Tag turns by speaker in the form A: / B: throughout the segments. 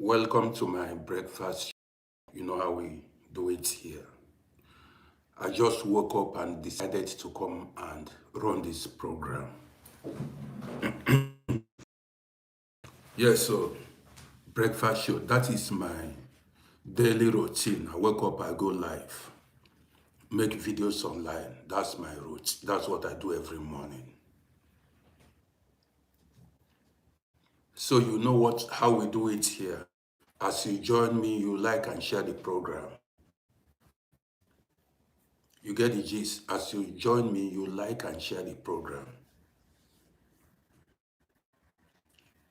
A: Welcome to my breakfast. You know how we do it here. I just woke up and decided to come and run this program. Yes, so breakfast show, that is my daily routine. I wake up, I go live, make videos online. That's my routine. That's what I do every morning. So you know how we do it here. As you join me, you like and share the program. You get the gist. As you join me, you like and share the program.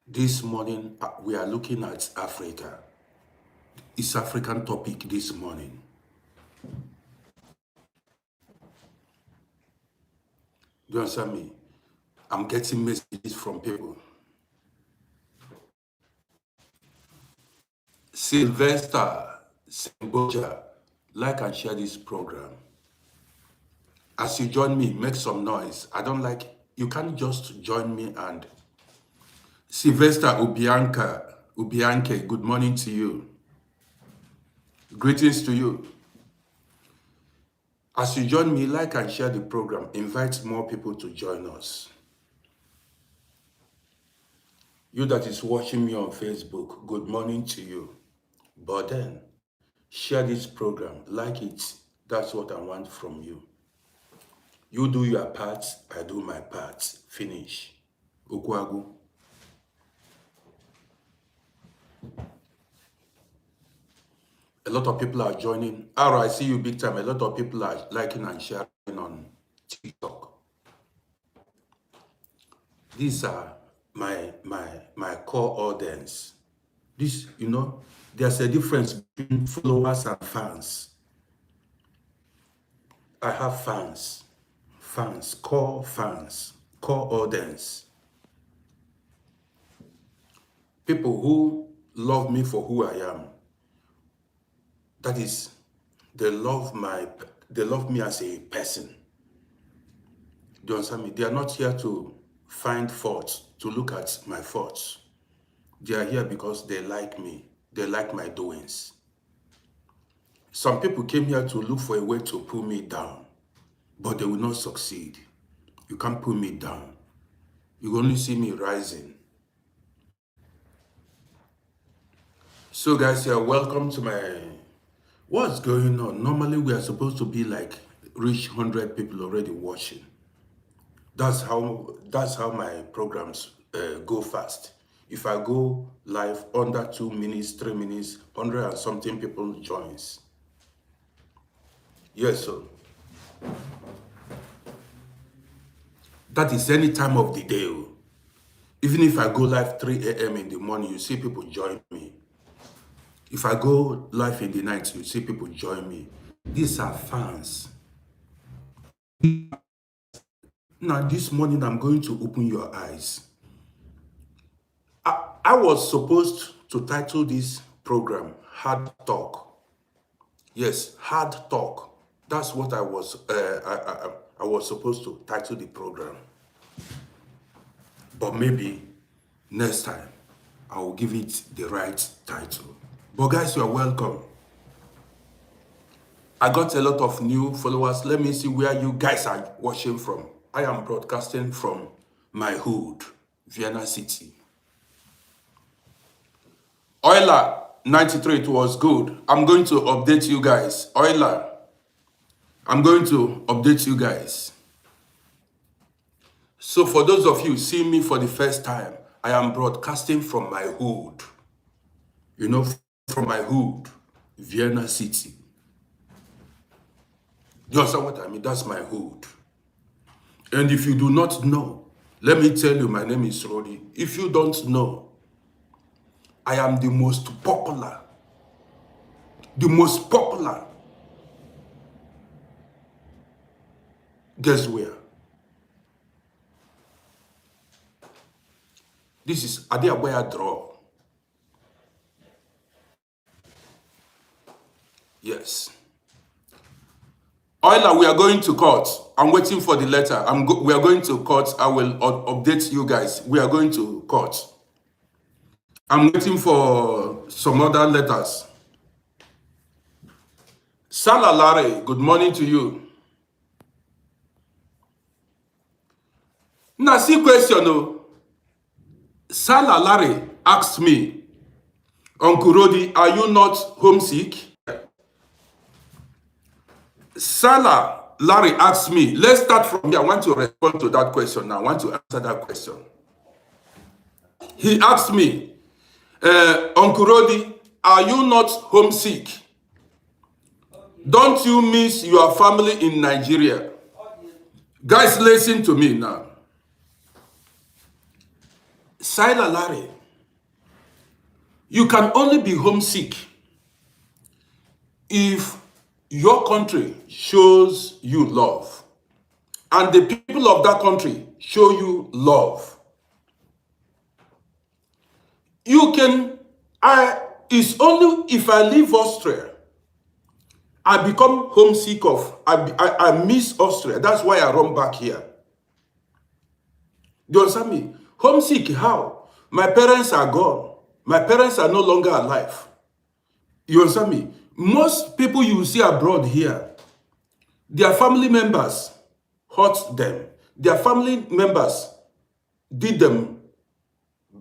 A: This morning, we are looking at Africa. It's African topic this morning. Do you understand me? I'm getting messages from people. Sylvester, Semboja, like and share this program. As you join me, make some noise. I don't like, you can't just join me and Sylvester Ubianke, good morning to you. Greetings to you. As you join me, like and share the program. Invite more people to join us. You that is watching me on Facebook, good morning to you. But then, share this program, like it. That's what I want from you. You do your part, I do my part. Finish. Ukwagu. A lot of people are joining. I see you big time. A lot of people are liking and sharing on TikTok. These are my core audience. This, there's a difference between followers and fans. I have fans, core audience. People who love me for who I am. That is, they love me as a person. Do you understand me? They are not here to find faults, to look at my faults. They are here because they like me. They like my doings. Some people came here to look for a way to pull me down, but they will not succeed. You can't pull me down. You only see me rising. So guys, you're welcome to my... What's going on? Normally we are supposed to be like reach 100 people already watching. That's how my programs go fast. If I go live under 2 minutes, 3 minutes, 100 and something people joins. Yes, so that is any time of the day. Even if I go live 3 a.m. in the morning, you see people join me. If I go live in the night, you see people join me. These are fans. Now, this morning, I'm going to open your eyes. I was supposed to title this program, Hard Talk. Yes, Hard Talk. That's what I was supposed to title the program. But maybe next time, I will give it the right title. But guys, you are welcome. I got a lot of new followers. Let me see where you guys are watching from. I am broadcasting from my hood, Vienna City. Euler 93, it was good. I'm going to update you guys. Euler, I'm going to update you guys. So for those of you seeing me for the first time, I am broadcasting from my hood. From my hood, Vienna City. You understand what I mean? That's my hood. And if you do not know, let me tell you, my name is Rodi. If you don't know, I am the most popular. Guess where? This is Adeaboya Draw. Yes. Euler, we are going to court. I'm waiting for the letter. We are going to court. I will update you guys. We are going to court. I'm waiting for some other letters. Salalare, good morning to you. Now see question o. Salalare asked me, Uncle Rodi, are you not homesick? Salah Larry asked me, let's start from here. I want to respond to that question now. I want to answer that question. He asked me, Uncle Rodi, are you not homesick? Don't you miss your family in Nigeria? Guys, listen to me now. Salah Larry, you can only be homesick if your country shows you love and the people of that country show you love. You can, it's only if I leave Austria, I become homesick I miss Austria. That's why I run back here. Do you understand me? Homesick, how? My parents are gone. My parents are no longer alive. You understand me? Most people you see abroad here, their family members hurt them. Their family members did them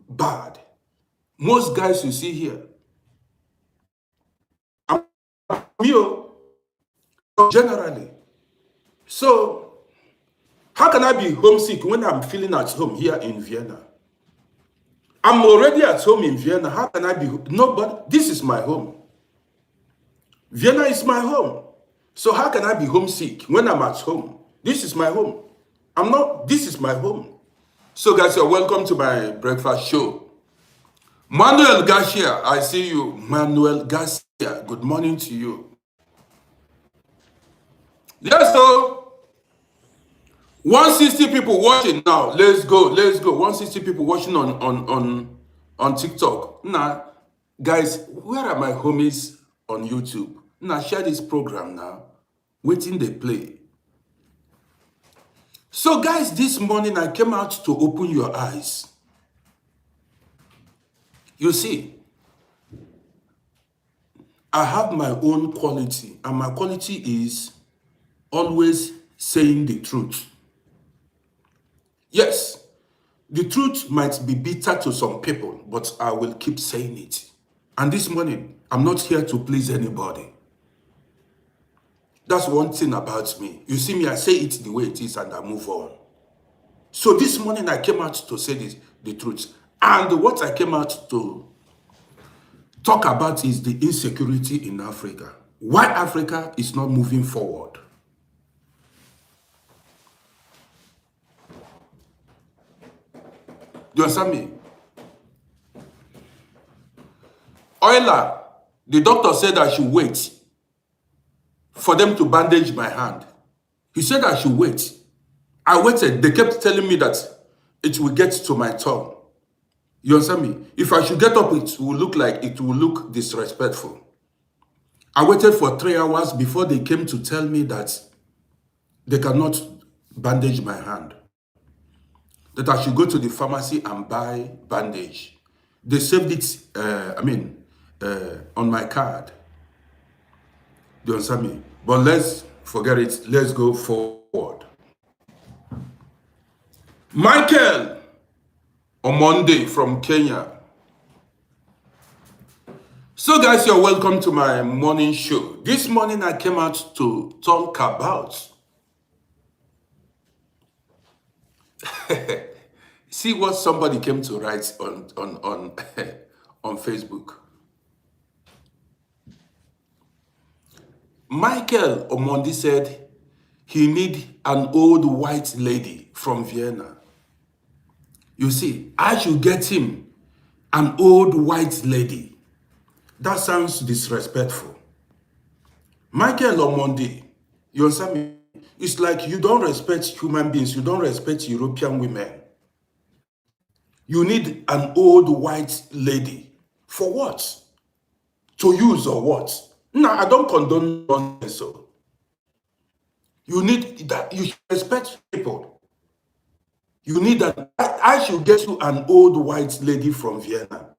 A: bad. Most guys you see here, you generally. So, how can I be homesick when I'm feeling at home here in Vienna? I'm already at home in Vienna. How can I be? Nobody. This is my home. Vienna is my home. So how can I be homesick when I'm at home? This is my home. This is my home. So guys, you're welcome to my breakfast show. Manuel Garcia, I see you. Manuel Garcia, good morning to you. Yes, so 160 people watching now. Let's go. 160 people watching on TikTok. Now, guys, where are my homies on YouTube? Now, share this program now. Waiting they play. So, guys, this morning I came out to open your eyes. You see, I have my own quality, and my quality is always saying the truth. Yes, the truth might be bitter to some people, but I will keep saying it. And this morning, I'm not here to please anybody. That's one thing about me. You see me, I say it the way it is and I move on. So this morning, I came out to say the truth. And what I came out to talk about is the insecurity in Africa. Why Africa is not moving forward. Do you understand me? Euler, the doctor said I should wait for them to bandage my hand. He said I should wait. I waited. They kept telling me that it will get to my tongue. You understand me? If I should get up, it will look disrespectful. I waited for 3 hours before they came to tell me that they cannot bandage my hand. That I should go to the pharmacy and buy bandage. They saved it, on my card. Do you understand me? But let's forget it. Let's go forward. Michael Omonde from Kenya. So guys, you're welcome to my morning show. This morning I came out to talk about see what somebody came to write on on Facebook. Michael Omondi said he need an old white lady from Vienna. You see, I should get him an old white lady. That sounds disrespectful. Michael Omondi, you understand me? It's like you don't respect human beings. You don't respect European women. You need an old white lady. For what? To use or what? No, I don't condone nonsense. So you need that. You should respect people. You need that. I should get you an old white lady from Vienna.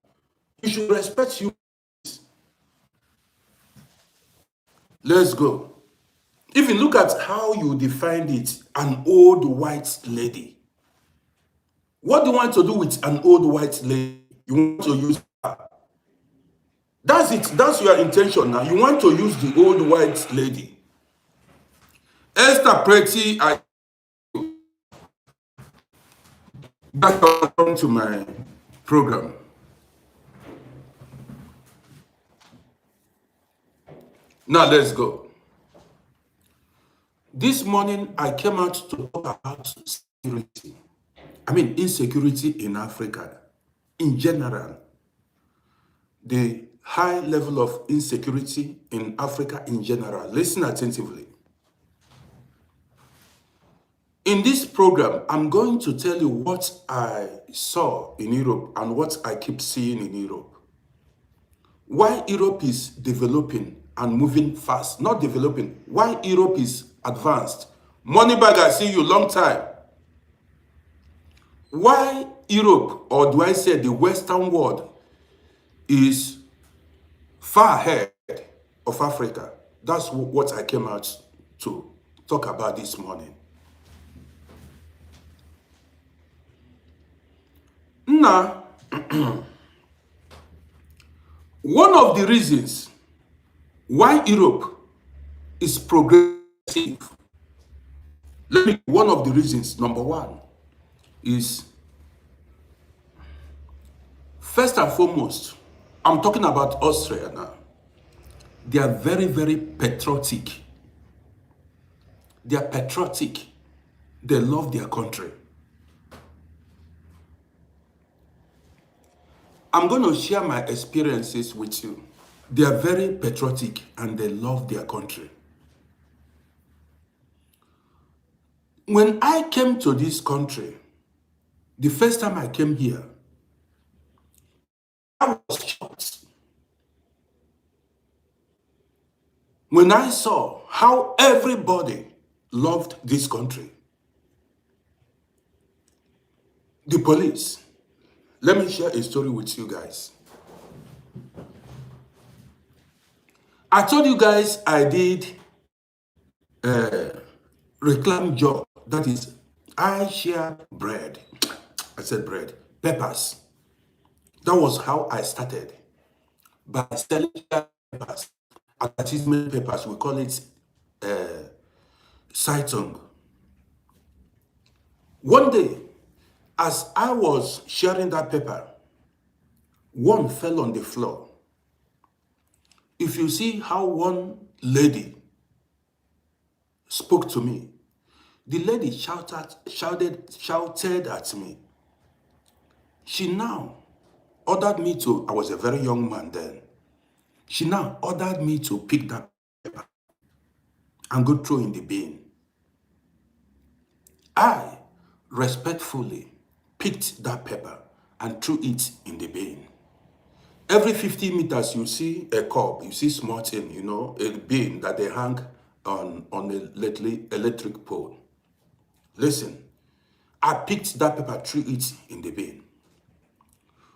A: You should respect you. Let's go. Even look at how you defined it, an old white lady. What do you want to do with an old white lady? You want to use her. That's it. That's your intention now. You want to use the old white lady. Esther Pretty, I welcome to my program. Now let's go. This morning I came out to talk about security. I mean insecurity in Africa in general. The high level of insecurity in Africa in general. Listen attentively. In this program, I'm going to tell you what I saw in Europe and what I keep seeing in Europe. Why Europe is developing and moving fast, not developing. Why Europe is advanced. Moneybag, I see you long time. Why Europe, or do I say the Western world, is far ahead of Africa. That's what I came out to talk about this morning. Now, one of the reasons why Europe is progressive, one of the reasons, number one, is first and foremost, I'm talking about Austria now. They are very, very patriotic. They are patriotic. They love their country. I'm going to share my experiences with you. They are very patriotic and they love their country. When I came to this country, the first time I came here, I was shocked when I saw how everybody loved this country. The police. Let me share a story with you guys. I told you guys I did reclaim job. That is, I shared bread. I said bread. Peppers. That was how I started. By selling peppers. Advertisement papers. We call it Zeitung. One day, as I was sharing that paper, one fell on the floor. If you see how one lady spoke to me, the lady shouted at me. She now ordered me to, I was a very young man then, she now ordered me to pick that paper and go throw in the bin. I respectfully picked that paper and threw it in the bin. Every 50 meters, you see a cob, you see small thing, you know, a bin that they hang on a electric pole. Listen, I picked that paper, threw it in the bin.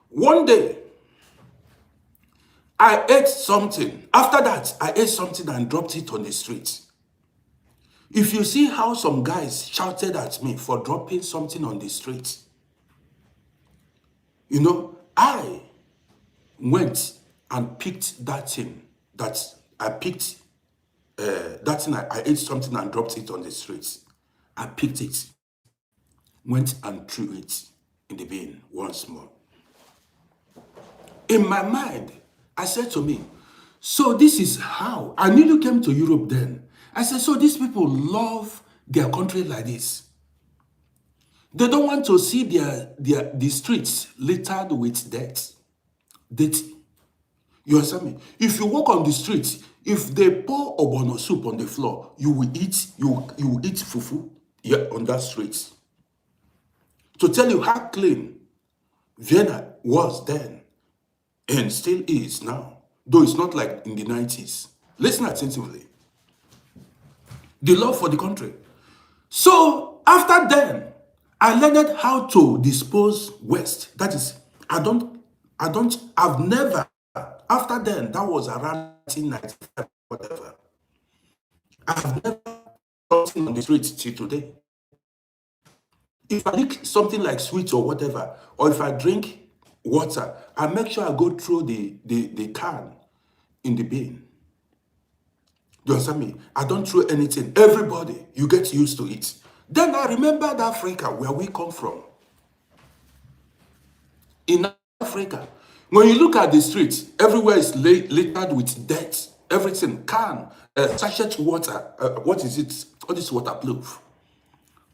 A: One day, I ate something. After that, I ate something and dropped it on the street. If you see how some guys shouted at me for dropping something on the street, you know, I went and picked that thing that I picked, that thing I ate something and dropped it on the street. I picked it, went and threw it in the bin once more. In my mind, I said to me, so this is how, I nearly came to Europe then. I said, so these people love their country like this. They don't want to see the streets littered with dirt. You understand me? If you walk on the streets, if they pour ogbono soup on the floor, you will eat fufu on that street. To tell you how clean Vienna was then and still is now, though it's not like in the 90s. Listen attentively. The love for the country. So after then, I learned how to dispose waste. That is, I don't I've never, after then, that was around 1995, whatever. I've never something on the street till today. If I lick something like sweet or whatever, or if I drink water, I make sure I go through the can in the bin. Do you understand me? I don't throw anything. Everybody, you get used to it. Then I remembered Africa, where we come from. In Africa, when you look at the streets, everywhere is littered with dirt. Everything, can, sachet water, what is it? What is waterproof?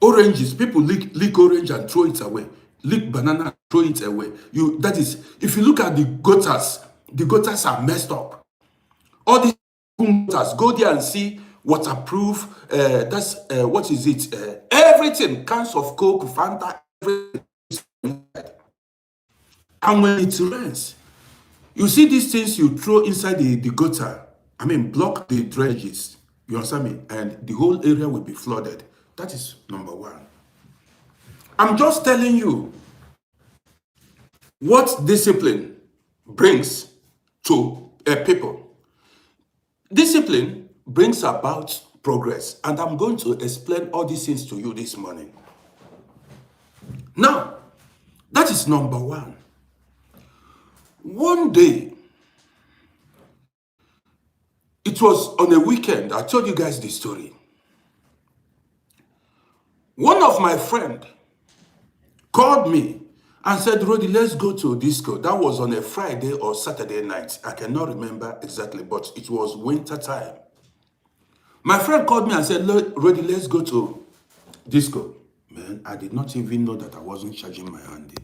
A: Oranges, people lick orange and throw it away. Lick banana and throw it away. That is, if you look at the gutters are messed up. All these gutters, go there and see waterproof. That's what is it? Everything, cans of Coke, Fanta, everything. And when it rains, you see these things you throw inside the gutter. I mean, block the dredges. You understand me? And the whole area will be flooded. That is number one. I'm just telling you what discipline brings to a people. Discipline brings about progress. And I'm going to explain all these things to you this morning. Now, that is number one. One day, it was on a weekend. I told you guys the story. One of my friend called me and said, Rodi, let's go to a disco. That was on a Friday or Saturday night. I cannot remember exactly, but it was winter time. My friend called me and said, Rodi, let's go to disco. Man, I did not even know that I wasn't charging my handy.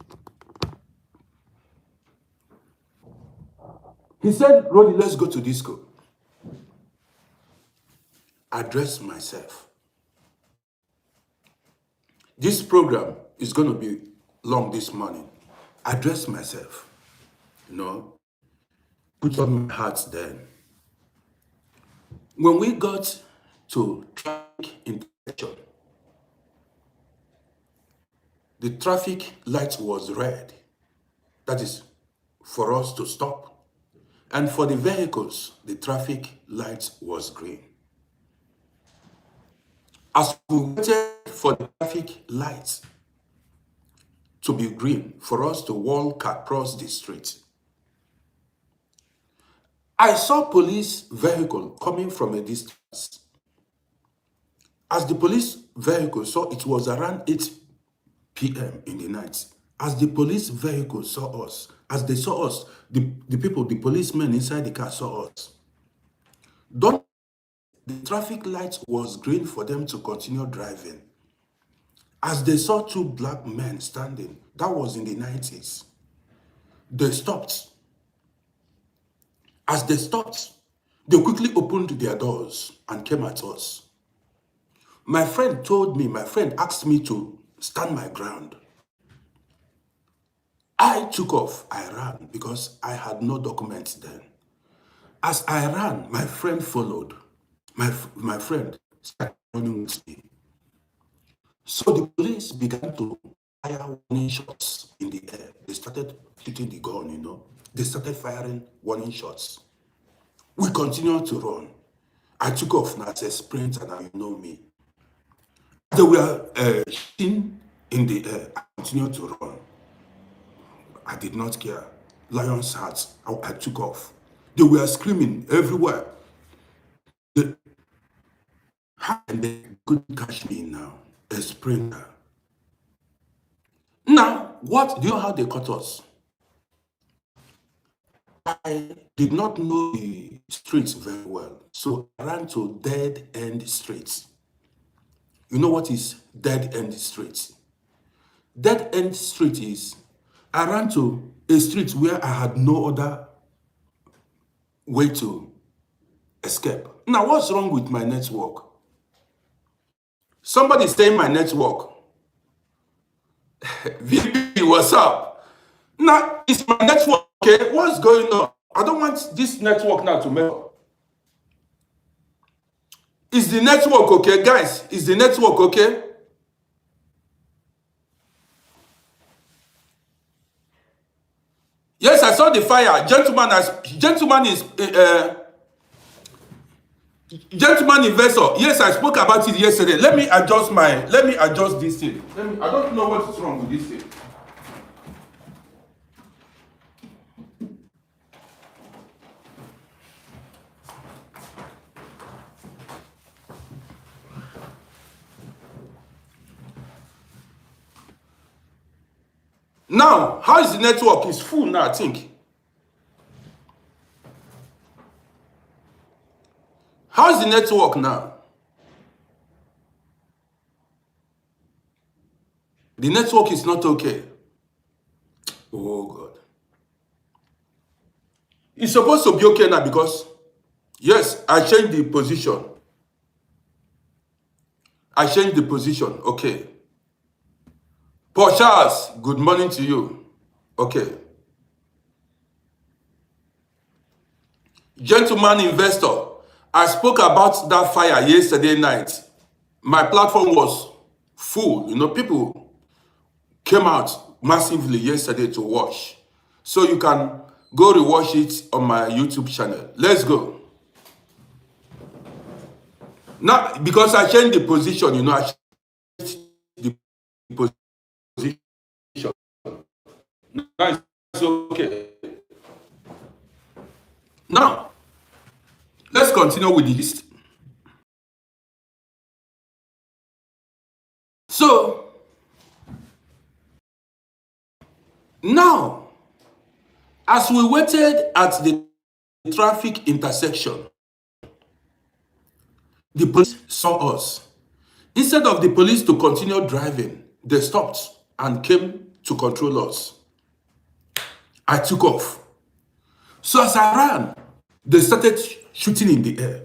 A: He said, Rodi, let's go to disco. I dressed myself. This program is going to be long this morning. I dressed myself, put on my hat then. When we got to traffic intersection, the traffic light was red. That is for us to stop. And for the vehicles, the traffic light was green. As we waited for the traffic lights to be green, for us to walk across the street, I saw police vehicle coming from a distance. As the police vehicle saw, it was around 8 p.m. in the night. As the police vehicle saw us, as they saw us, the policemen inside the car saw us. The traffic light was green for them to continue driving. As they saw two black men standing, that was in the 90s, they stopped. As they stopped, they quickly opened their doors and came at us. My friend asked me to stand my ground. I took off, I ran because I had no documents then. As I ran, my friend followed. My friend started running with me. So the police began to fire warning shots in the air. They started shooting the gun, They started firing warning shots. We continued to run. I took off now as a sprinter, now you know me. They were shooting in the air. I continued to run. I did not care. Lion's heart. I took off. They were screaming everywhere. And they couldn't catch me now. A sprinter. Now, do you know how they caught us? I did not know the streets very well. So I ran to dead end streets. You know what is dead end streets? Dead end street is, I ran to a street where I had no other way to escape. Now, what's wrong with my network? Somebody saying my network. VP, what's up? Now, is my network okay? What's going on? I don't want this network now to mess up. Is the network okay, guys? Is the network okay? Yes, I saw the fire. Gentleman investor. Yes, I spoke about it yesterday. Let me adjust this thing. I don't know what is wrong with this thing. Now, how is the network? It's full now, I think. How is the network now? The network is not okay. Oh God. It's supposed to be okay now because, yes, I changed the position. Okay. Paul Charles, good morning to you. Okay. Gentleman investor, I spoke about that fire yesterday night. My platform was full. People came out massively yesterday to watch. So you can go rewatch it on my YouTube channel. Let's go. Now, because I changed the position, I changed the position. Now it's okay. Now, let's continue with the list. So, now, as we waited at the traffic intersection, the police saw us. Instead of the police to continue driving, they stopped and came to control us. I took off. So as I ran, they started shooting in the air.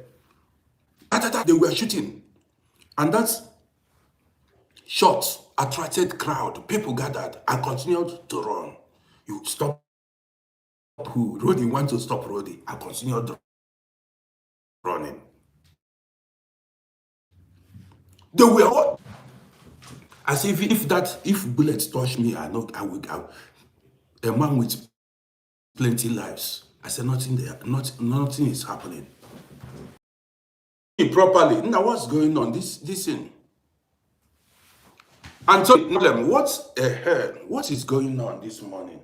A: They were shooting. And that shot attracted crowd. People gathered and continued to run. You stop who? Roddy want to stop Roddy. I continued running. They were all. As if bullets touch me, I know I will. A man with plenty lives. I said nothing there. Nothing is happening. Properly. Now what's going on? This thing. And so problem. What is going on this morning?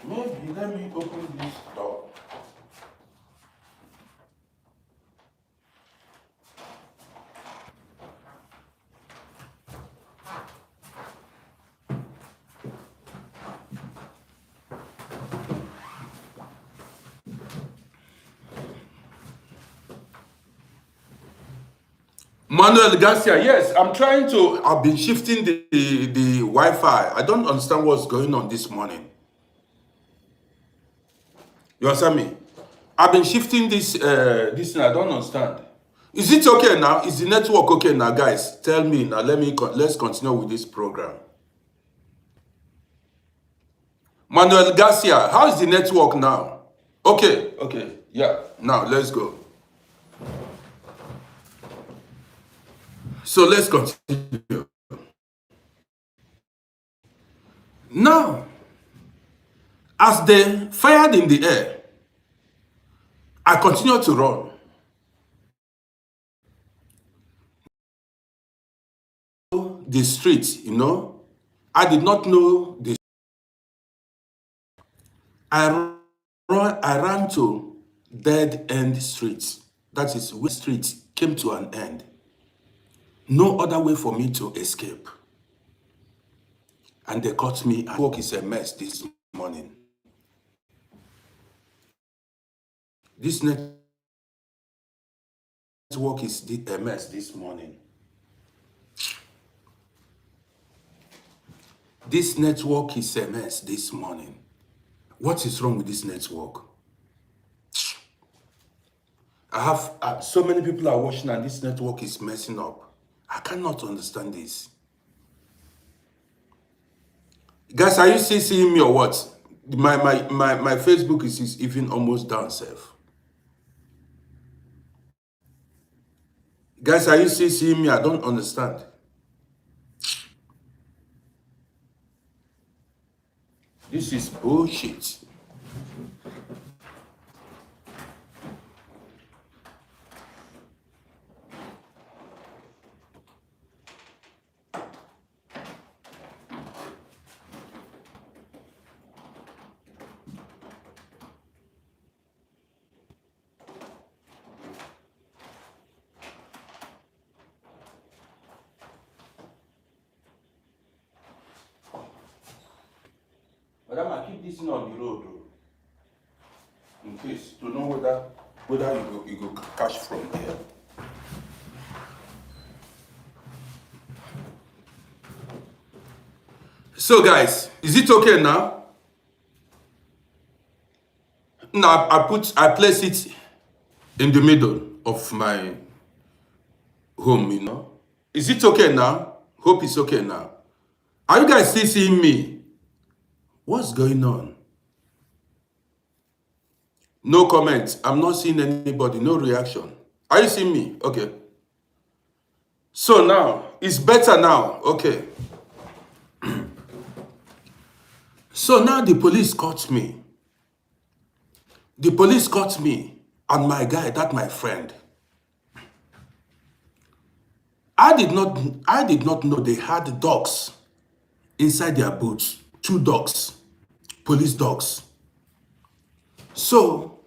A: Maybe let me open this door. Manuel Garcia, yes, I've been shifting the Wi-Fi. I don't understand what's going on this morning. You understand me? I've been shifting this thing. I don't understand. Is it okay now? Is the network okay now, guys? Tell me now. Let's continue with this program. Manuel Garcia, how is the network now? Okay, yeah. Now let's go. So let's continue. Now, as they fired in the air, I continued to run. The street, I did not know the. I ran to dead end streets. That is where street came to an end. No other way for me to escape. And they caught me. Work is a mess this morning. This network is a mess this morning. This network is a mess this morning. What is wrong with this network? I have so many people are watching and this network is messing up. I cannot understand this. Guys, are you still seeing me or what? My Facebook is even almost down, self. Guys, are you still seeing me? I don't understand. This is bullshit. Madam, I keep this thing on the road, in case to know whether you go catch from there. So guys, is it okay now? Now I place it in the middle of my home, you know. Is it okay now? Hope it's okay now. Are you guys still seeing me? What's going on? No comment. I'm not seeing anybody. No reaction. Are you seeing me? Okay. So now, it's better now. Okay. So now the police caught me. The police caught me and my guy, that my friend. I did not know they had dogs inside their boots. 2 dogs. Police dogs. So,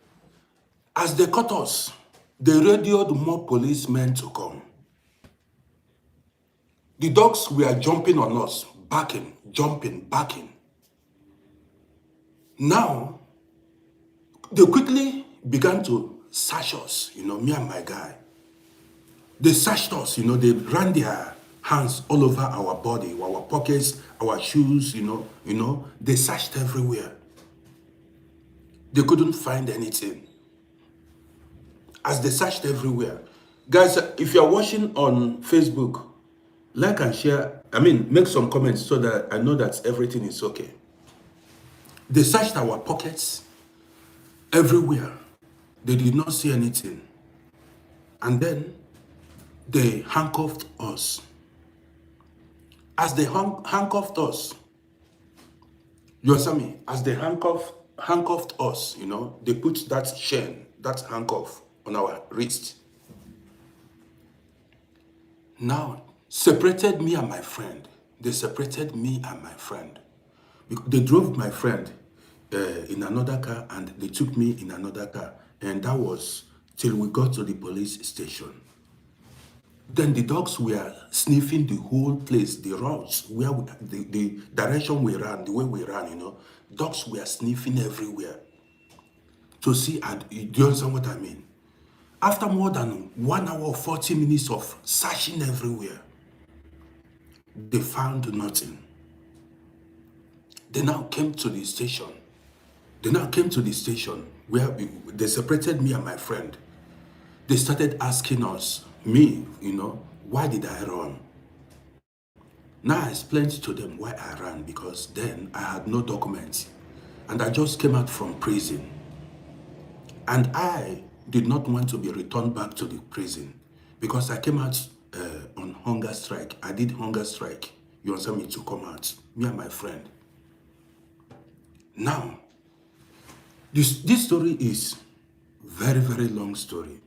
A: as they caught us, they radioed more policemen to come. The dogs were jumping on us, backing, jumping, backing. Now, they quickly began to search us, you know, me and my guy. They searched us, you know, they ran their hands all over our body, our pockets, our shoes, you know, they searched everywhere. They couldn't find anything. As they searched everywhere. Guys, if you're watching on Facebook, like and share, make some comments so that I know that everything is okay. They searched our pockets everywhere. They did not see anything. And then they handcuffed us. As they handcuffed us, you understand me? As they handcuffed us, you know, they put that chain, that handcuff on our wrist. Now, separated me and my friend. They separated me and my friend. They drove my friend in another car and they took me in another car. And that was till we got to the police station. Then the dogs were sniffing the whole place, the roads, where the direction we ran, the way we ran, you know. Dogs were sniffing everywhere to see, and do you understand what I mean? After more than 1 hour, 40 minutes of searching everywhere, they found nothing. They now came to the station. Where they separated me and my friend. They started asking us, me, you know, why did I run? Now I explained to them why I ran, because then I had no documents and I just came out from prison. And I did not want to be returned back to the prison because I came out on hunger strike. I did hunger strike. You understand me? To come out, me and my friend. Now, this story is very, very long story.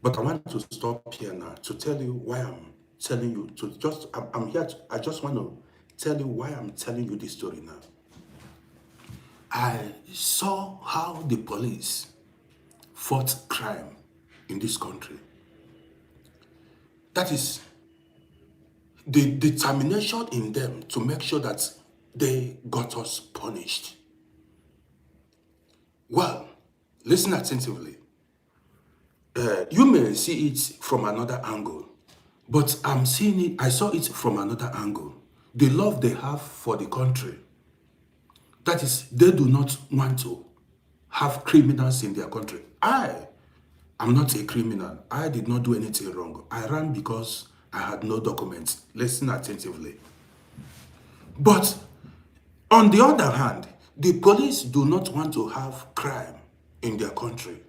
A: But I want to stop here now to tell you why I'm telling you I'm here I just want to tell you why I'm telling you this story now. I saw how the police fought crime in this country. That is the determination in them to make sure that they got us punished. Well, listen attentively. You may see it from another angle, but I saw it from another angle. The love they have for the country. That is, they do not want to have criminals in their country. I am not a criminal. I did not do anything wrong. I ran because I had no documents. Listen attentively. But on the other hand, the police do not want to have crime in their country.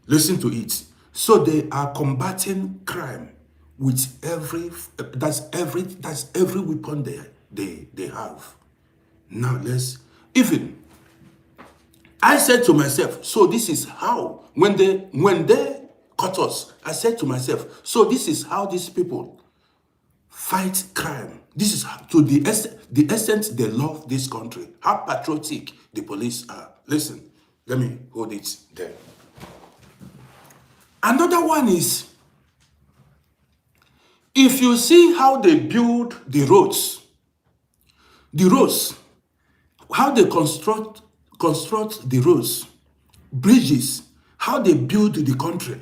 A: Listen to it. So they are combating crime with every weapon they have. Now even I said to myself, so this is how, when they caught us, I said to myself, so this is how these people fight crime. This is how, to the essence they love this country, how patriotic the police are. Listen, let me hold it there. Another one is, if you see how they build the roads, how they construct the roads, bridges, how they build the country.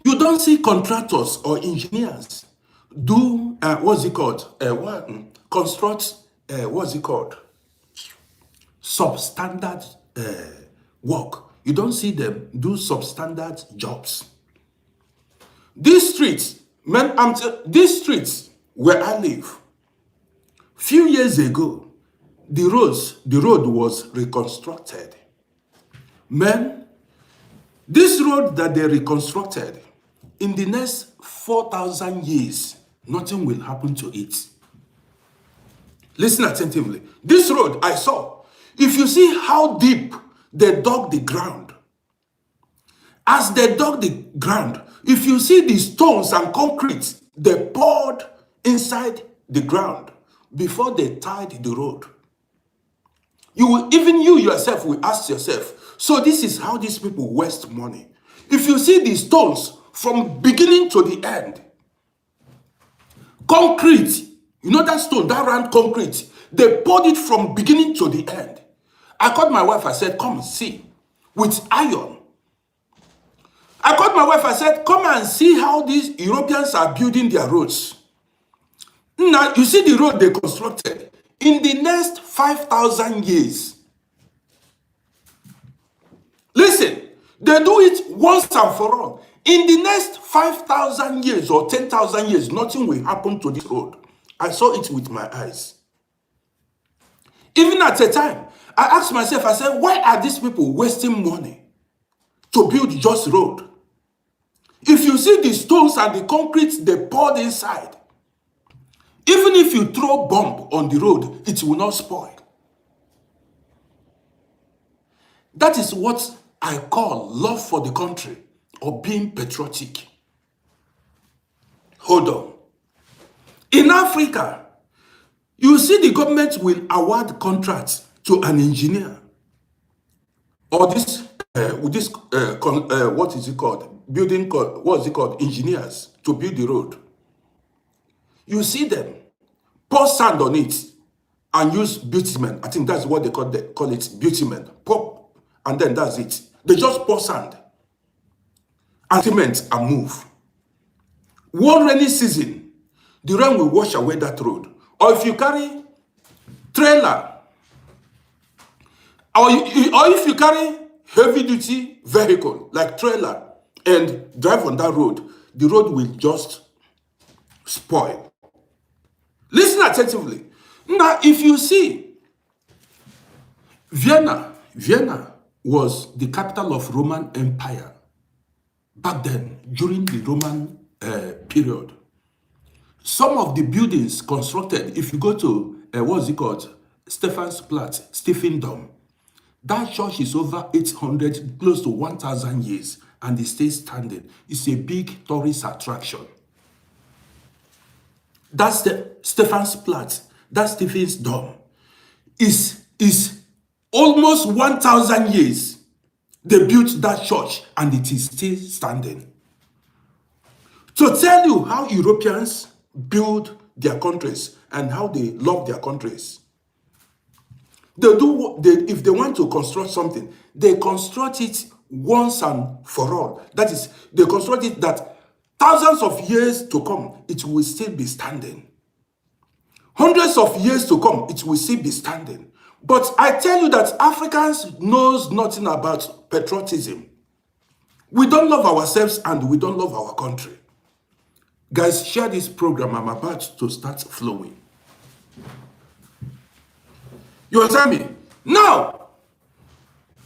A: You don't see contractors or engineers do construct substandard work. You don't see them do substandard jobs. These streets, these streets where I live, few years ago, the road was reconstructed. Man, this road that they reconstructed, in the next 4,000 years, nothing will happen to it. Listen attentively. This road I saw, if you see how deep they dug the ground, as they dug the ground, if you see the stones and concrete they poured inside the ground before they tied the road, even you yourself will ask yourself, so this is how these people waste money. If you see the stones from beginning to the end, concrete, you know that stone, that round concrete, they poured it from beginning to the end. I called my wife, I said, come see, with iron. I called my wife, I said, come and see how these Europeans are building their roads. Now, you see the road they constructed. In the next 5,000 years, listen, they do it once and for all. In the next 5,000 years or 10,000 years, nothing will happen to this road. I saw it with my eyes. Even at a time, I asked myself, I said, why are these people wasting money to build just road? If you see the stones and the concrete they poured inside, even if you throw bomb on the road, it will not spoil. That is what I call love for the country or being patriotic. Hold on. In Africa, you see the government will award contracts to an engineer or what is it called? Engineers to build the road. You see them pour sand on it and use bitumen. I think that's what they call it, bitumen. Pop, and then that's it. They just pour sand and cement and move. One rainy season, the rain will wash away that road. Or if you carry trailer, or if you carry heavy duty vehicle like trailer and drive on that road, the road will just spoil. Listen attentively. Now, if you see, Vienna was the capital of Roman Empire back then, during the Roman period. Some of the buildings constructed, if you go to, Stephen Dome, that church is over 800, close to 1,000 years, and it stays standing. It's a big tourist attraction. That's the Stephen's Platz, that's Stephen's Dome. Is almost 1,000 years they built that church and it is still standing. To tell you how Europeans build their countries and how they love their countries. If they want to construct something, they construct it once and for all. That is, they construct it that thousands of years to come, it will still be standing. Hundreds of years to come, it will still be standing. But I tell you that Africans knows nothing about patriotism. We don't love ourselves and we don't love our country. Guys, share this program. I'm about to start flowing. You understand me? Now,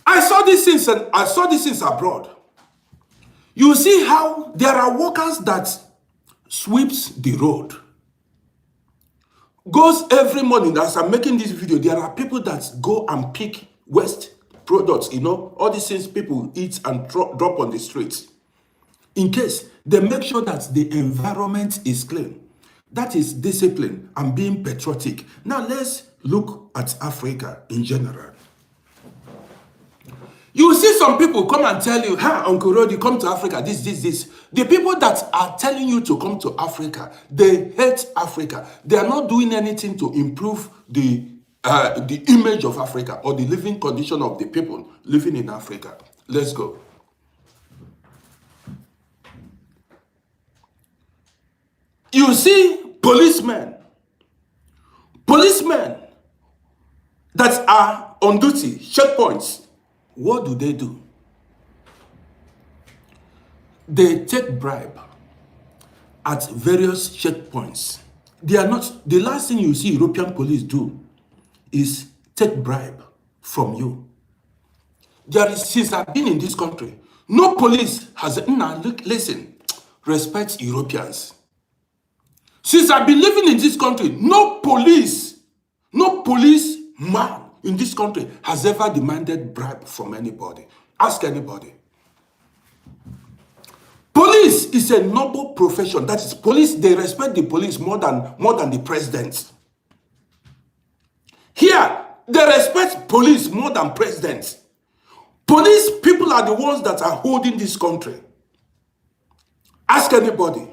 A: I saw these things abroad. You see how there are workers that sweeps the road. goes every morning. As I'm making this video, there are people that go and pick waste products, all these things people eat and drop on the streets. In case they make sure that the environment is clean. That is discipline and being patriotic. Now let's look at Africa in general. You will see some people come and tell you, Uncle Rodi, come to Africa, this. The people that are telling you to come to Africa, they hate Africa. They are not doing anything to improve the image of Africa or the living condition of the people living in Africa. Let's go. You see policemen that are on duty, checkpoints. What do? They take bribe at various checkpoints. They are not, the last thing you see European police do is take bribe from you. Since I've been in this country, no police has, listen, respect Europeans. Since I've been living in this country, no police man in this country has ever demanded bribe from anybody. Ask anybody. Police is a noble profession. That is, police, they respect the police more than the president. Here, they respect police more than presidents. Police people are the ones that are holding this country. Ask anybody.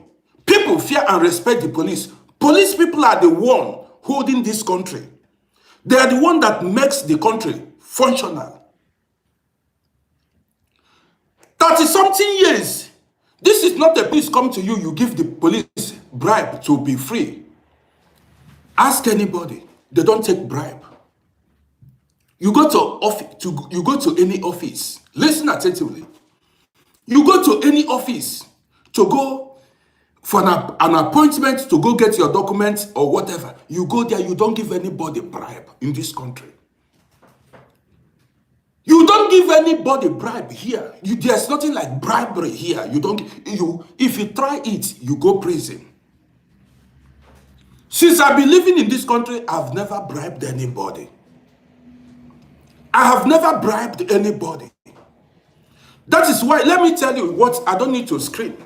A: People fear and respect the police. Police people are the one holding this country. They are the one that makes the country functional. 30-something years. This is not a police come to you, you give the police bribe to be free. Ask anybody. They don't take bribe. You go to any office. Listen attentively. You go to any office to go for an appointment, to go get your documents or whatever. You go there, you don't give anybody bribe in this country. You don't give anybody bribe here. There's nothing like bribery here. If you try it, you go prison. Since I've been living in this country, I've never bribed anybody. I have never bribed anybody. That is why, let me tell you what, I don't need to scream.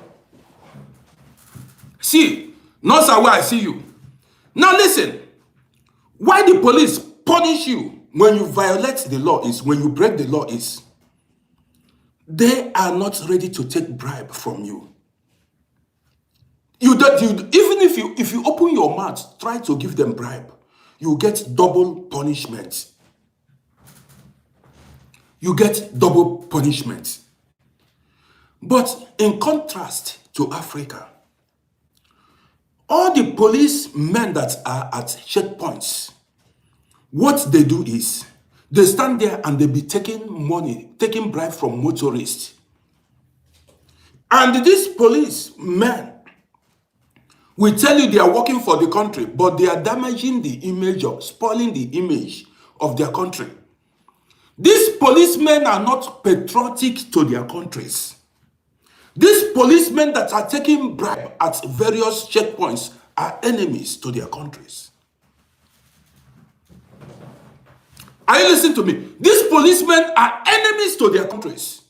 A: See, not where I see you. Now listen, why the police punish you when you violate the law is, when you break the law is, they are not ready to take bribe from you. Even if you open your mouth, try to give them bribe, you get double punishment. You get double punishment. But in contrast to Africa, all the policemen that are at checkpoints, what they do is, they stand there and they be taking money, taking bribe from motorists. And these policemen will tell you they are working for the country, but they are damaging the image of, spoiling the image of their country. These policemen are not patriotic to their countries. These policemen that are taking bribe at various checkpoints are enemies to their countries. Are you listening to me? These policemen are enemies to their countries.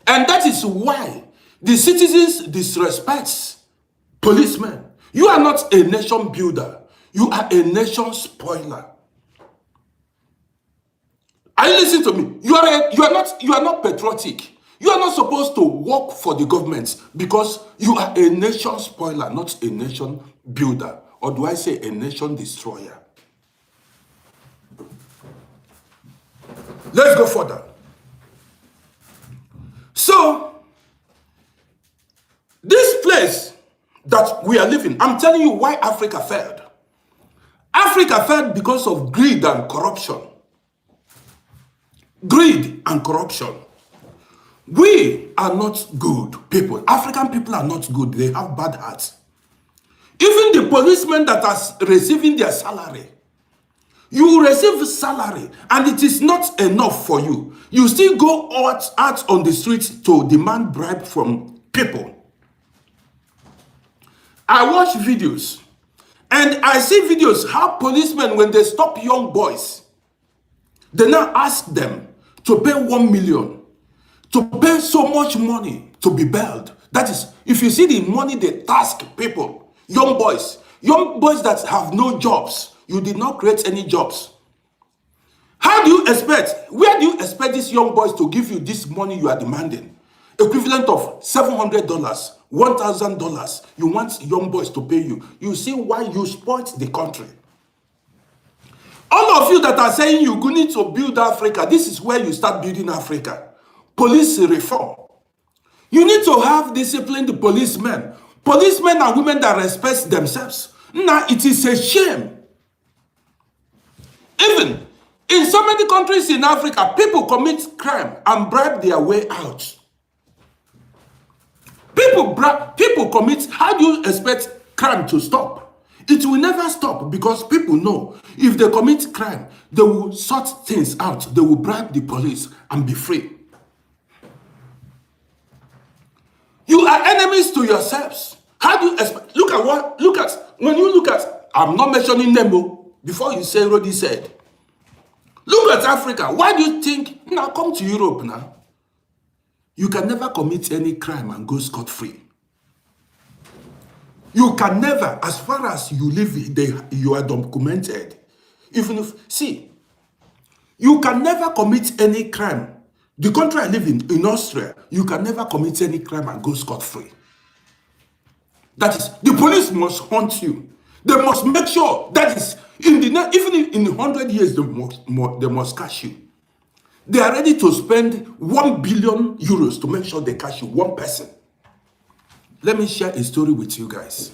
A: And that is why the citizens disrespect policemen. You are not a nation builder. You are a nation spoiler. Are you listening to me? You are not patriotic. You are not supposed to work for the government because you are a nation spoiler, not a nation builder. Or do I say a nation destroyer? Let's go further. So, this place that we are living, I'm telling you why Africa failed. Africa failed because of greed and corruption. Greed and corruption. We are not good people. African people are not good. They have bad hearts. Even the policemen that are receiving their salary, you receive salary and it is not enough for you. You still go out on the streets to demand bribe from people. I watch videos, and I see videos how policemen, when they stop young boys, they now ask them to pay 1 million, to pay so much money to be bailed. That is, if you see the money they task people, young boys that have no jobs, you did not create any jobs. How do you expect, where do you expect these young boys to give you this money you are demanding? Equivalent of $700, $1,000. You want young boys to pay you. You see why you spoiled the country. All of you that are saying you need to build Africa, this is where you start building Africa. Police reform. You need to have disciplined policemen. Policemen and women that respect themselves. Now, it is a shame. Even in so many countries in Africa, people commit crime and bribe their way out. People commit, how do you expect crime to stop? It will never stop, because people know if they commit crime, they will sort things out. They will bribe the police and be free. You are enemies to yourselves. How do you expect? When you look at, I'm not mentioning Nemo, before you say Rodi said. Look at Africa. Why do you think, now come to Europe now? You can never commit any crime and go scot-free. You can never, as far as you live, you are documented. Even if, see, you can never commit any crime. The country I live in Austria, you can never commit any crime and go scot-free. That is, the police must hunt you. They must make sure that is, even in 100 years, they must catch you. They are ready to spend 1 billion euros to make sure they catch you, one person. Let me share a story with you guys.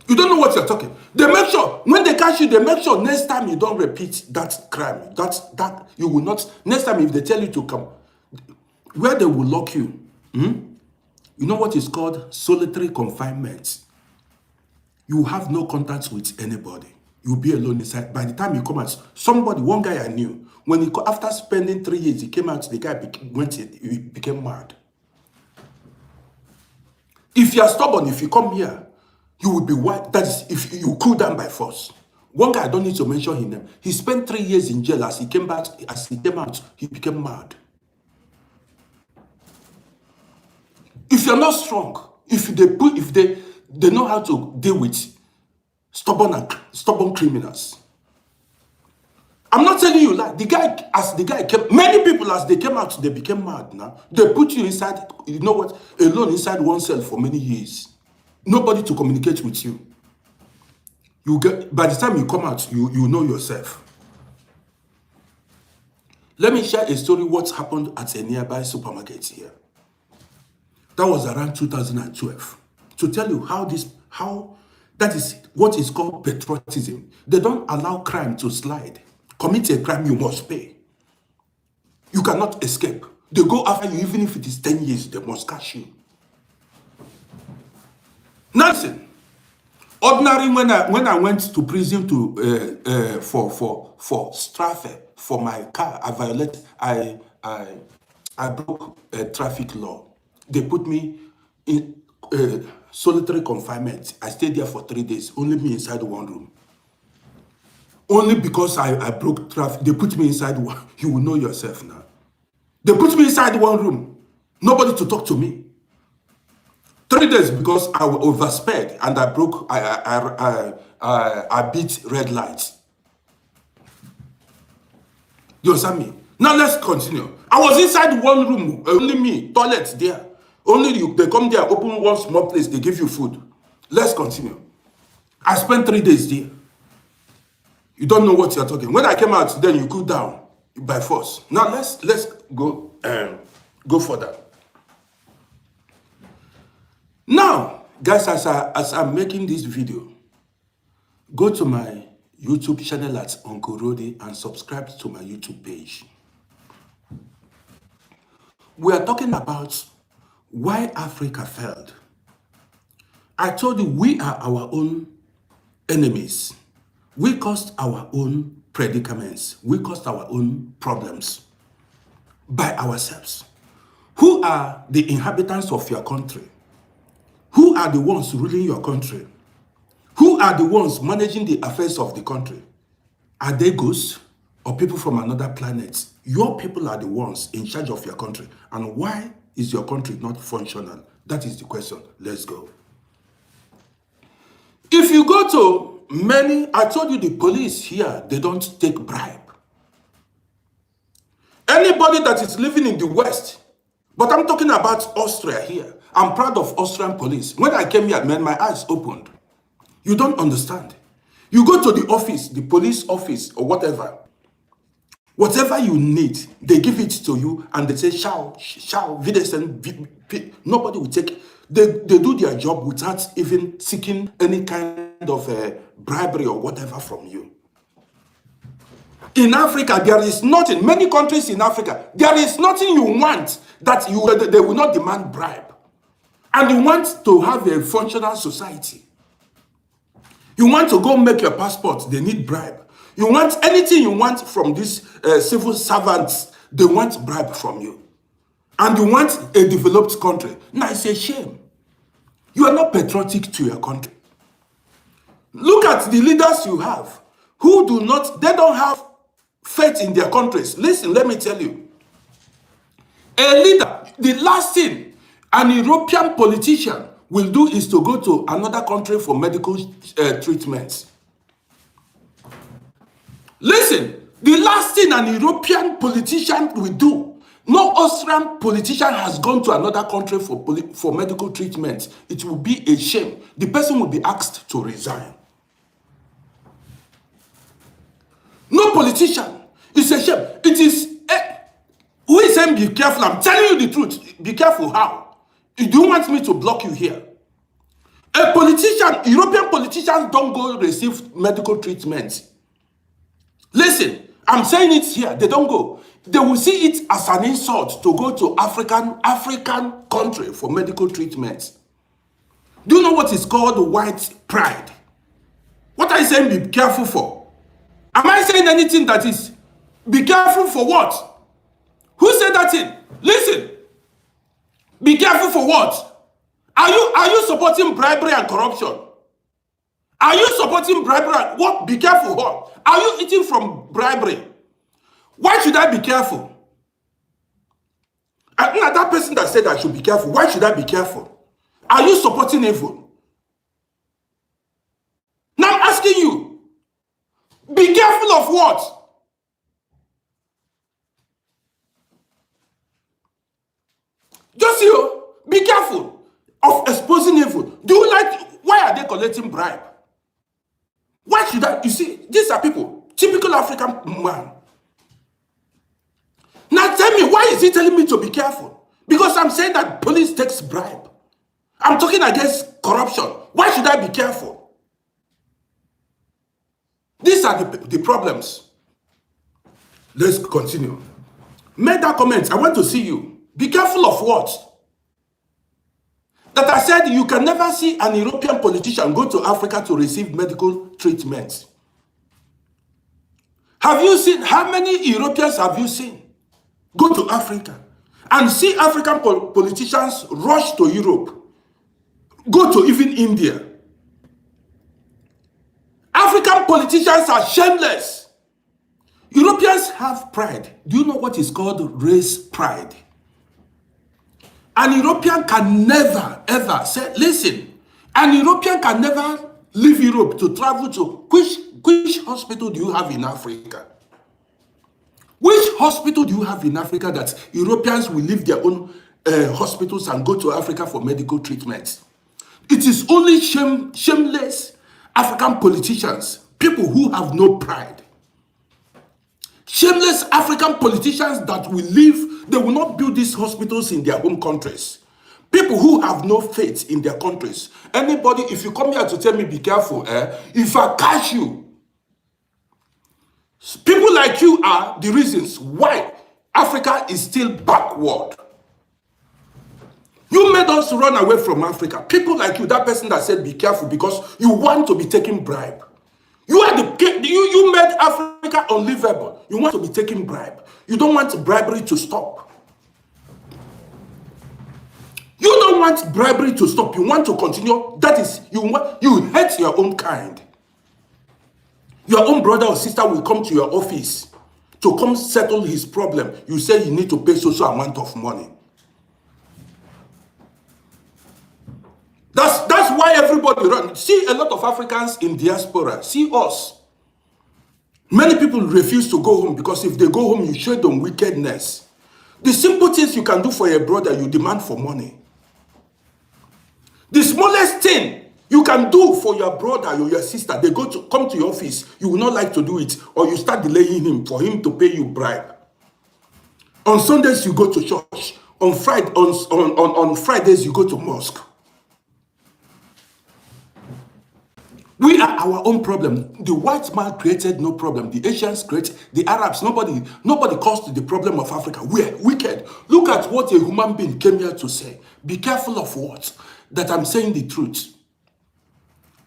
A: You don't know what you're talking. They make sure, when they catch you, they make sure next time you don't repeat that crime. That you will not, next time if they tell you to come, where they will lock you, you know what is called solitary confinement. You have no contact with anybody. You'll be alone inside. By the time you come out, one guy I knew, when after spending 3 years, he came out, the guy he became mad. If you are stubborn, if you come here, you will be white. That is, if you cool down by force. One guy, I don't need to mention his name. He spent 3 years in jail. As he came out, he became mad. If you're not strong, if they know how to deal with stubborn criminals. I'm not telling you like many people as they came out, they became mad now. They put you inside, you know what, alone inside one cell for many years. Nobody to communicate with you. By the time you come out, you know yourself. Let me share a story what happened at a nearby supermarket here. That was around 2012. To tell you how that is what is called patriotism. They don't allow crime to slide. Commit a crime, you must pay. You cannot escape. They go after you, even if it is 10 years, they must catch you. Nothing. Ordinary, when I went to prison for traffic for my car, I broke a traffic law. They put me in solitary confinement. I stayed there for 3 days, only me inside one room. Only because I broke traffic, they put me inside one. You will know yourself now. They put me inside one room, nobody to talk to me. 3 days because I oversped and I beat red lights. You understand me? Now let's continue. I was inside one room, only me, toilet there. Only you, they come there, open one small place, they give you food. Let's continue. I spent 3 days there. You don't know what you're talking. When I came out, then you cool down by force. Now let's go further. Now, guys, as I'm making this video, go to my YouTube channel at Uncle Rodi and subscribe to my YouTube page. We are talking about why Africa failed. I told you we are our own enemies. We caused our own predicaments. We caused our own problems by ourselves. Who are the inhabitants of your country? Who are the ones ruling your country? Who are the ones managing the affairs of the country? Are they ghosts or people from another planet? Your people are the ones in charge of your country. And why is your country not functional? That is the question. Let's go. If you go to many, I told you the police here, they don't take bribe. Anybody that is living in the West, but I'm talking about Austria here. I'm proud of Austrian police. When I came here, man, my eyes opened. You don't understand. You go to the office, the police office or whatever. Whatever you need, they give it to you and they say, shall, nobody will take it. They do their job without even seeking any kind of bribery or whatever from you. In Africa, there is nothing, many countries in Africa, there is nothing you want that they will not demand bribe. And you want to have a functional society. You want to go make your passport, they need bribe. You want anything you want from these civil servants, they want bribe from you. And you want a developed country. Now it's a shame. You are not patriotic to your country. Look at the leaders you have who they don't have faith in their countries. Listen, let me tell you. A leader, the last thing an European politician will do is to go to another country for medical treatments. Listen, the last thing an European politician will do, no Austrian politician has gone to another country for medical treatment. It will be a shame. The person will be asked to resign. No politician. It's a shame. It is, who is saying be careful? I'm telling you the truth. Be careful how? Do you want me to block you here? A politician, European politicians don't go receive medical treatment. Listen, I'm saying it here. They don't go. They will see it as an insult to go to African country for medical treatment. Do you know what is called white pride? What are you saying be careful for? Am I saying anything that is be careful for what? Who said that thing? Listen. Be careful for what? Are you supporting bribery and corruption? Are you supporting bribery and what? Be careful what? Are you eating from bribery? Why should I be careful? And that person that said I should be careful, why should I be careful? Are you supporting evil? Now I'm asking you, be careful of what? Just you, be careful of exposing evil. Do you why are they collecting bribe? Why should I? You see, these are people, typical African man. Now tell me, why is he telling me to be careful? Because I'm saying that police takes bribe. I'm talking against corruption. Why should I be careful? These are the problems. Let's continue. Make that comment. I want to see you. Be careful of what? That I said you can never see an European politician go to Africa to receive medical treatment. Have you seen, how many Europeans have you seen go to Africa and see African politicians rush to Europe, go to even India? African politicians are shameless. Europeans have pride. Do you know what is called race pride? An European can never, ever say, listen, an European can never leave Europe to travel to, which hospital do you have in Africa? Which hospital do you have in Africa that Europeans will leave their own hospitals and go to Africa for medical treatment? It is only shameless African politicians, people who have no pride. Shameless African politicians that will leave, they will not build these hospitals in their home countries. People who have no faith in their countries. Anybody, if you come here to tell me be careful, if I catch you, people like you are the reasons why Africa is still backward. You made us run away from Africa. People like you, that person that said be careful because you want to be taking bribe. You made Africa unlivable. You want to be taking bribe. You don't want bribery to stop. You don't want bribery to stop. You want to continue. That is, you hate your own kind. Your own brother or sister will come to your office to come settle his problem. You say you need to pay social amount of money. That's why everybody run. See a lot of Africans in diaspora. See us. Many people refuse to go home because if they go home, you show them wickedness. The simple things you can do for your brother, you demand for money. The smallest thing you can do for your brother or your sister, they come to your office, you will not like to do it, or you start delaying him for him to pay you bribe. On Sundays, you go to church. On Fridays, you go to mosque. We are our own problem. The white man created no problem. The Asians created, the Arabs, nobody caused the problem of Africa. We are wicked. Look at what a human being came here to say. Be careful of what? That I'm saying the truth.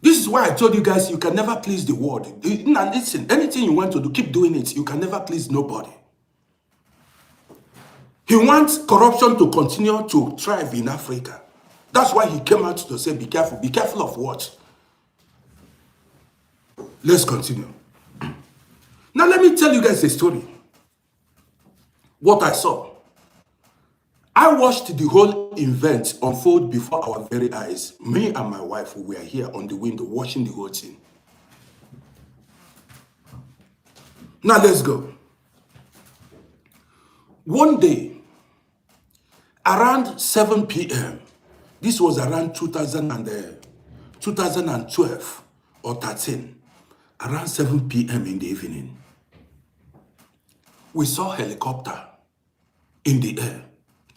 A: This is why I told you guys, you can never please the world. Now listen, anything you want to do, keep doing it. You can never please nobody. He wants corruption to continue to thrive in Africa. That's why he came out to say, be careful. Be careful of what? Let's continue. Now let me tell you guys a story. What I saw. I watched the whole event unfold before our very eyes. Me and my wife, we were here on the window watching the whole thing. Now let's go. One day, around 7 p.m., this was around 2012 or 13, around 7 p.m. in the evening, we saw a helicopter in the air.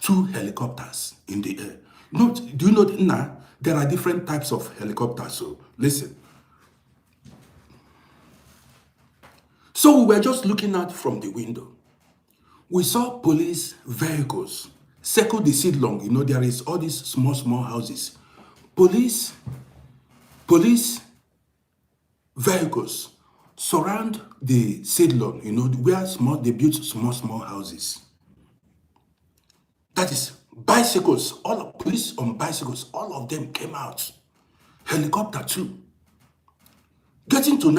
A: 2 helicopters in the air. Do you know now there are different types of helicopters? So listen. So we were just looking out from the window. We saw police vehicles circle the Sidlong. You know, there is all these small houses. Police vehicles surround the Sidlong, you know, where they built small houses. That is bicycles, police on bicycles, all of them came out. Helicopter too. Getting to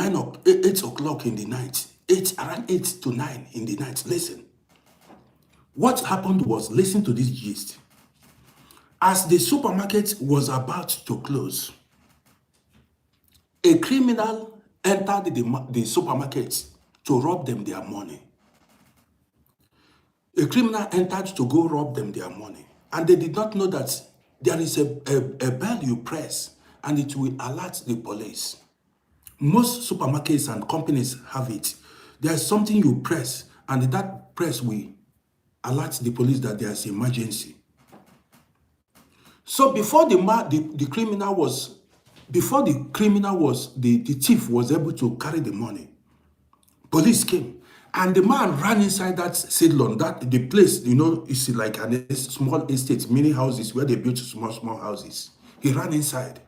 A: 8 o'clock in the night, around 8 to 9 in the night, listen. What happened was, listen to this gist. As the supermarket was about to close, a criminal entered the supermarket to rob them their money. A criminal entered to go rob them their money. And they did not know that there is a bell you press and it will alert the police. Most supermarkets and companies have it. There's something you press and that press will alert the police that there's an emergency. So before the thief was able to carry the money, police came. And the man ran inside that Sidlon, the place, you know, is like a small estate, mini houses where they built small houses. He ran inside,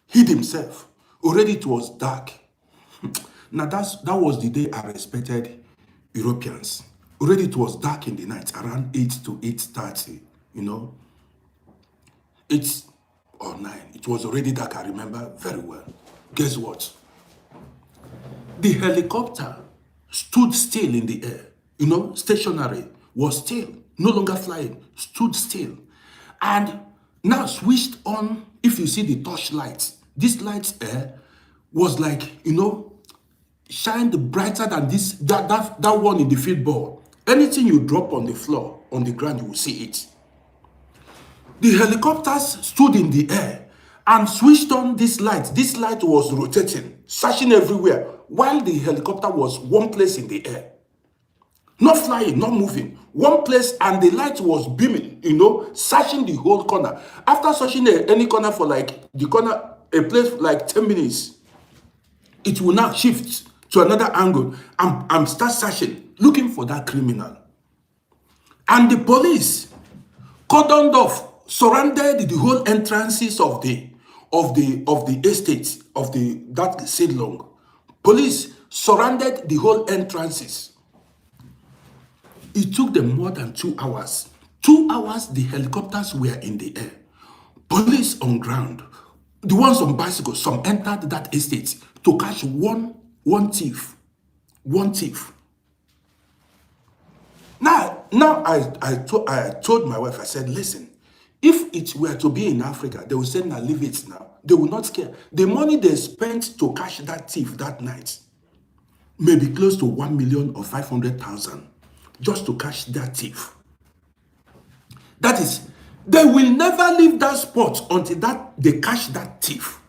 A: hid himself. Already it was dark. Now that was the day I respected Europeans. Already it was dark in the night, around 8 to 8:30, you know. 8 or 9. It was already dark, I remember very well. Guess what? The helicopter stood still in the air, you know, stationary, was still, no longer flying, stood still. And now switched on, if you see the torchlight, this light was like, you know, shined brighter than that one in the field ball. Anything you drop on the floor, on the ground, you will see it. The helicopters stood in the air and switched on this light. This light was rotating, searching everywhere, while the helicopter was one place in the air. Not flying, not moving. One place, and the light was beaming, you know, searching the whole corner. After searching any corner for like a place for like 10 minutes, it will now shift to another angle and start searching, looking for that criminal. And the police cordoned off, surrounded the whole entrances of the estate of that Sidlong. Police surrounded the whole entrances. It took them more than 2 hours 2 hours, the helicopters were in the air. Police on ground. The ones on bicycles, some entered that estate to catch one thief. One thief. Now I told my wife, I said, listen, if it were to be in Africa, they will say, now leave it now. They will not care. The money they spent to catch that thief that night may be close to 1 million or 500,000 just to catch that thief. That is, they will never leave that spot until they catch that thief.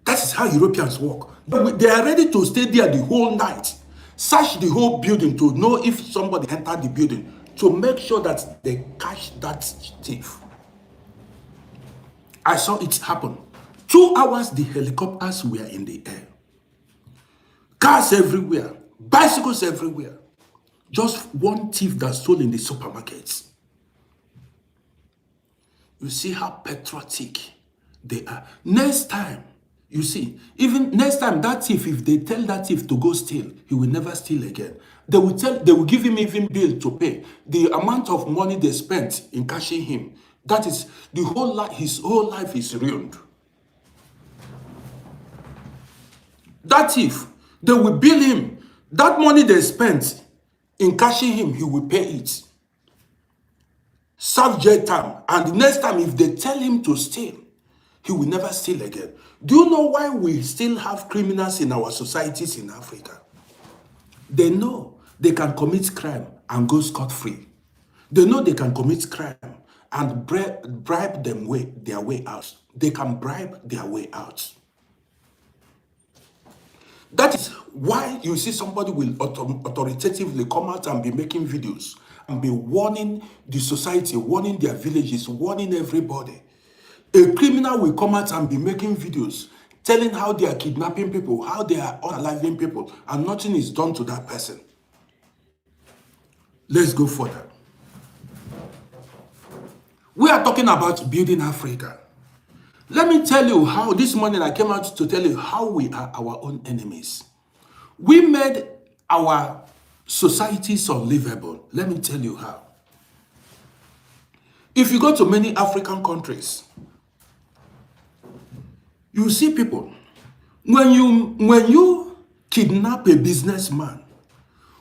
A: That is how Europeans work. But they are ready to stay there the whole night, search the whole building to know if somebody entered the building, to make sure that they catch that thief. I saw it happen. 2 hours, the helicopters were in the air. Cars everywhere, bicycles everywhere. Just one thief that stole in the supermarkets. You see how patriotic they are. Next time, you see, even next time that thief, if they tell that thief to go steal, he will never steal again. They will give him even bill to pay. The amount of money they spent in catching him, that is the whole life, his whole life is ruined. That thief, they will bill him. That money they spent in catching him, he will pay it. Serve jail time. And the next time, if they tell him to steal, he will never steal again. Do you know why we still have criminals in our societies in Africa? They know they can commit crime and go scot-free. They know they can commit crime and bribe their way out. They can bribe their way out. That is why you see somebody will authoritatively come out and be making videos and be warning the society, warning their villages, warning everybody. A criminal will come out and be making videos telling how they are kidnapping people, how they are unaliving people, and nothing is done to that person. Let's go further. We are talking about building Africa. Let me tell you how this morning I came out to tell you how we are our own enemies. We made our societies unlivable. Let me tell you how. If you go to many African countries, you see people, when you kidnap a businessman,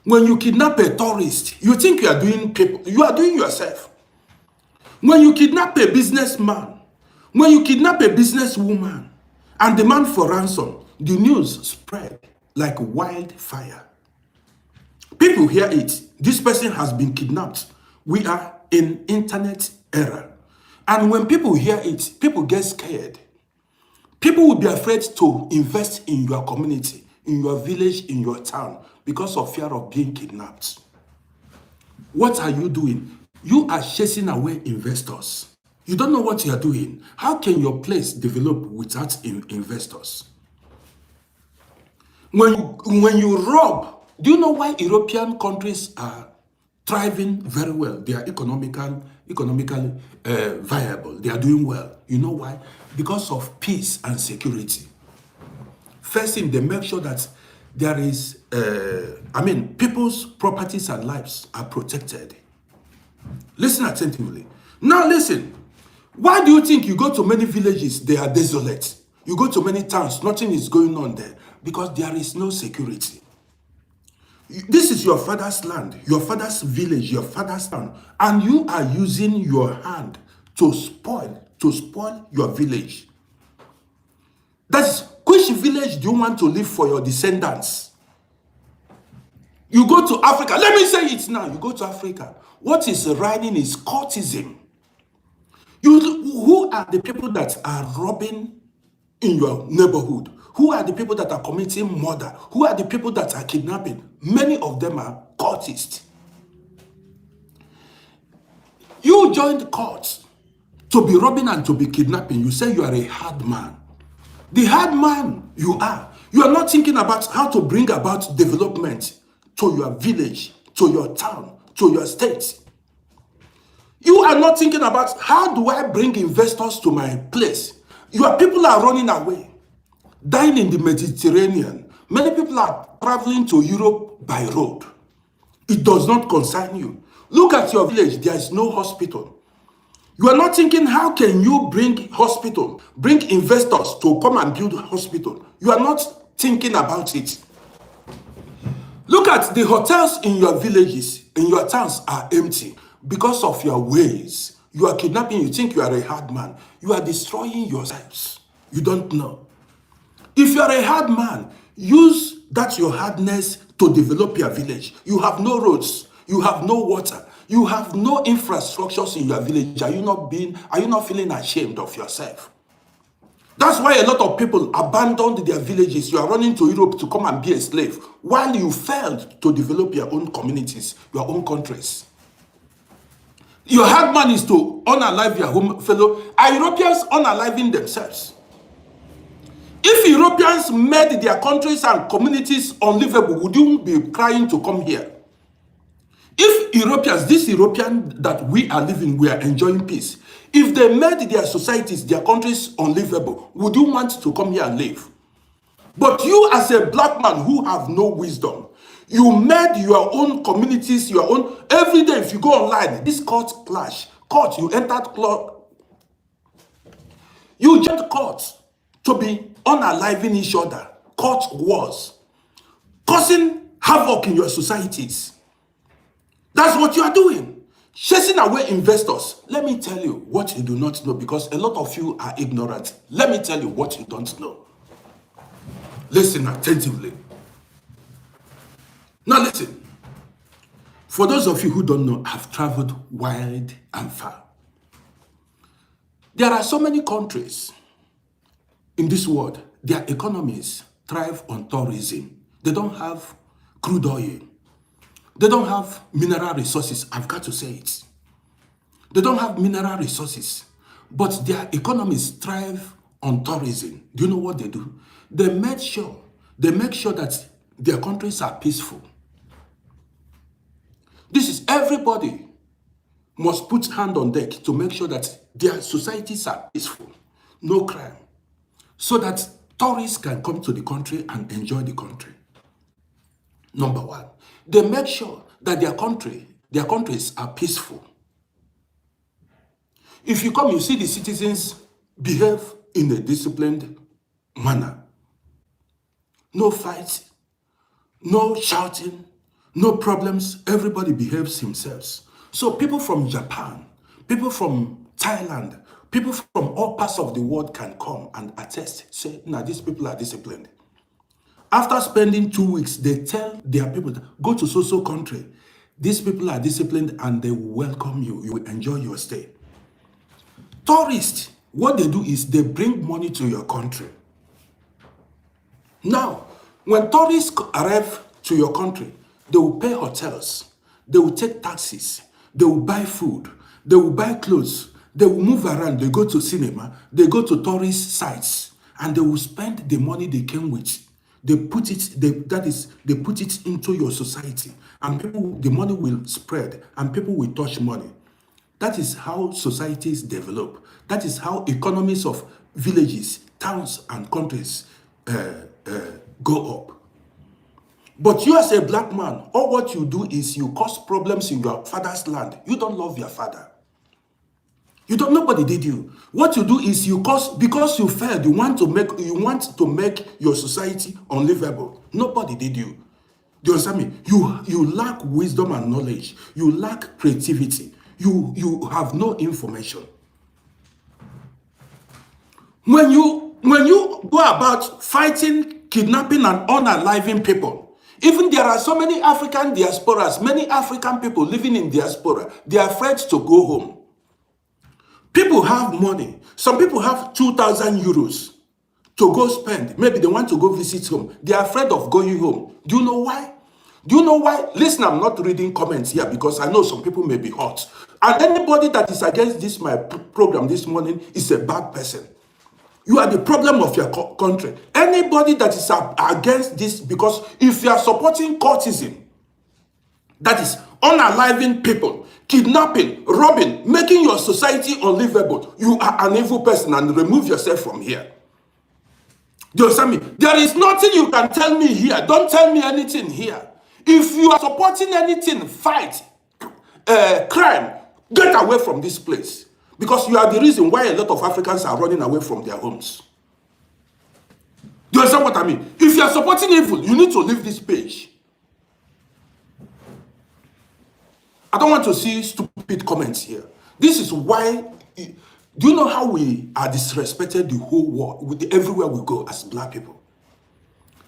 A: when you kidnap a tourist, you think you are doing people, you are doing yourself. When you kidnap a businessman, when you kidnap a businesswoman and demand for ransom, the news spread like wildfire. People hear it. This person has been kidnapped. We are in internet era. And when people hear it, people get scared. People will be afraid to invest in your community, in your village, in your town, because of fear of being kidnapped. What are you doing? You are chasing away investors. You don't know what you are doing. How can your place develop without investors? When you rob, do you know why European countries are thriving very well? They are economically viable. They are doing well. You know why? Because of peace and security. First thing, they make sure that there is, people's properties and lives are protected. Listen attentively. Now listen. Why do you think you go to many villages, they are desolate? You go to many towns, nothing is going on there. Because there is no security. This is your father's land, your father's village, your father's town. And you are using your hand to spoil your village. That's which village do you want to live for your descendants? You go to Africa. Let me say it now. You go to Africa. What is reigning is cultism. Who are the people that are robbing in your neighborhood? Who are the people that are committing murder? Who are the people that are kidnapping? Many of them are cultists. You joined cults to be robbing and to be kidnapping. You say you are a hard man. The hard man you are not thinking about how to bring about development to your village, to your town, to your state. You are not thinking about how do I bring investors to my place. Your people are running away, dying in the Mediterranean. Many people are traveling to Europe by road. It does not concern you. Look at your village, there is no hospital. You are not thinking, how can you bring hospital, bring investors to come and build hospital? You are not thinking about it. Look at the hotels in your villages, in your towns are empty because of your ways. You are kidnapping, you think you are a hard man. You are destroying yourselves. You don't know. If you are a hard man, use that your hardness to develop your village. You have no roads, you have no water, you have no infrastructures in your village. Are you not feeling ashamed of yourself? That's why a lot of people abandoned their villages. You are running to Europe to come and be a slave while you failed to develop your own communities, your own countries. Your hard man is to unalive your home fellow. Are Europeans unaliving themselves? If Europeans made their countries and communities unlivable, would you be crying to come here? If Europeans, this European that we are living, we are enjoying peace. If they made their societies, their countries unlivable, would you want to come here and live? But you as a black man who have no wisdom, you made your own communities, your own, every day if you go online, this court clash, court, you entered court, you joined court to be unaliving each other, court wars, causing havoc in your societies. That's what you are doing. Chasing away investors. Let me tell you what you do not know, because a lot of you are ignorant. Let me tell you what you don't know. Listen attentively. Now listen. For those of you who don't know, I've traveled wide and far. There are so many countries in this world, their economies thrive on tourism. They don't have crude oil. They don't have mineral resources. I've got to say it. They don't have mineral resources, but their economies thrive on tourism. Do you know what they do? They make sure that their countries are peaceful. This is everybody must put hand on deck to make sure that their societies are peaceful, no crime, so that tourists can come to the country and enjoy the country. Number one, they make sure that their countries are peaceful. If you come, you see the citizens behave in a disciplined manner. No fights, no shouting, no problems. Everybody behaves themselves. So people from Japan, people from Thailand, people from all parts of the world can come and attest, say, nah, these people are disciplined. After spending 2 weeks, they tell their people, go to so-so country. These people are disciplined and they will welcome you. You will enjoy your stay. Tourists, what they do is they bring money to your country. Now, when tourists arrive to your country, they will pay hotels, they will take taxis, they will buy food, they will buy clothes, they will move around, they go to cinema, they go to tourist sites, and they will spend the money they came with. They put it into your society, and the money will spread, and people will touch money. That is how societies develop. That is how economies of villages, towns, and countries go up. But you as a black man, all what you do is you cause problems in your father's land. You don't love your father. Nobody did you. What you do is you cause, because you failed, you want to make your society unlivable. Nobody did you. Do you understand me? You lack wisdom and knowledge. You lack creativity. You have no information. When you go about fighting, kidnapping, and unaliving people, even there are so many African diasporas, many African people living in diaspora, they are afraid to go home. People have money. Some people have 2,000 euros to go spend. Maybe they want to go visit home. They are afraid of going home. Do you know why? Do you know why? Listen, I'm not reading comments here because I know some people may be hot. And anybody that is against my program this morning is a bad person. You are the problem of your country. Anybody that is against this, because if you are supporting courtesan, that is unaliving people, kidnapping, robbing, making your society unlivable, you are an evil person, and remove yourself from here. Do you understand me? There is nothing you can tell me here. Don't tell me anything here. If you are supporting anything, fight. crime. Get away from this place. Because you are the reason why a lot of Africans are running away from their homes. Do you understand what I mean? If you are supporting evil, you need to leave this page. I don't want to see stupid comments here. This is why. Do you know how we are disrespected the whole world, everywhere we go as black people?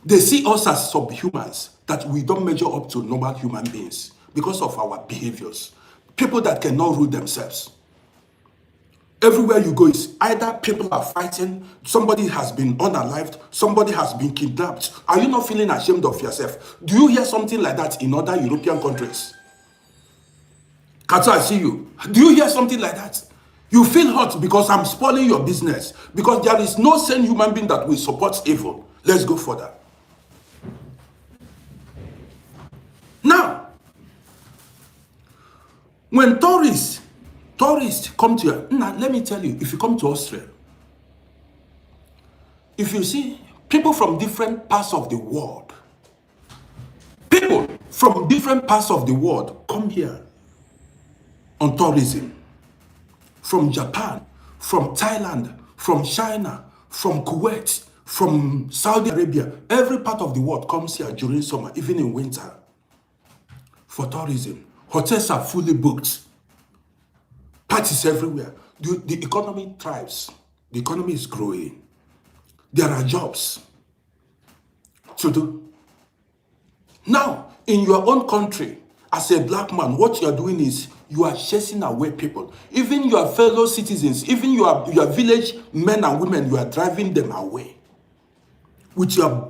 A: They see us as subhumans, that we don't measure up to normal human beings because of our behaviors. People that cannot rule themselves. Everywhere you go, is either people are fighting, somebody has been unalived, somebody has been kidnapped. Are you not feeling ashamed of yourself? Do you hear something like that in other European countries? Kato, I see you. Do you hear something like that? You feel hurt because I'm spoiling your business. Because there is no sane human being that will support evil. Let's go further. Now, when tourists come to you, now let me tell you, if you come to Austria, if you see people from different parts of the world, come here on tourism. From Japan, from Thailand, from China, from Kuwait, from Saudi Arabia, every part of the world comes here during summer, even in winter, for tourism. Hotels are fully booked. Parties everywhere. The economy thrives. The economy is growing. There are jobs to do. Now, in your own country, as a black man, what you are doing is you are chasing away people. Even your fellow citizens, even your village men and women, you are driving them away with your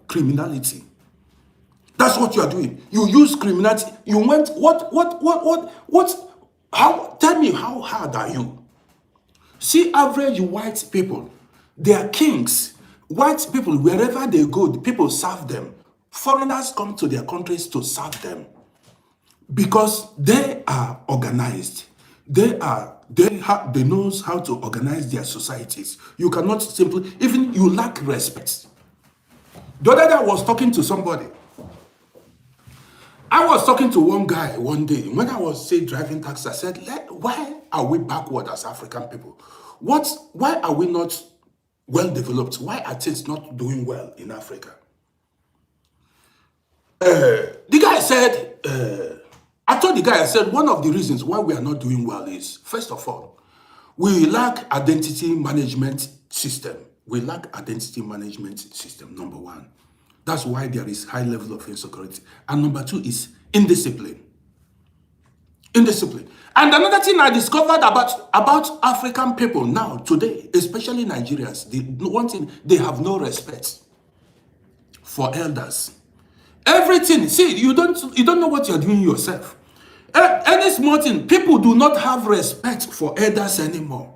A: criminality. That's what you are doing. You use criminality. You went, tell me, how hard are you? See, average white people, they are kings. White people, wherever they go, the people serve them. Foreigners come to their countries to serve them because they are organized. They know how to organize their societies. You cannot simply, even you lack respect. The other day I was talking to somebody. I was talking to one guy one day. When I was driving taxi, I said, why are we backward as African people? Why are we not well developed? Why are things not doing well in Africa? The guy said, I told the guy, I said, one of the reasons why we are not doing well is, first of all, we lack identity management system. We lack identity management system, number one. That's why there is high level of insecurity. And number two is indiscipline. Indiscipline. And another thing I discovered about African people now, today, especially Nigerians, one thing, they have no respect for elders. Everything, see, you don't know what you're doing yourself. Any small thing, people do not have respect for elders anymore.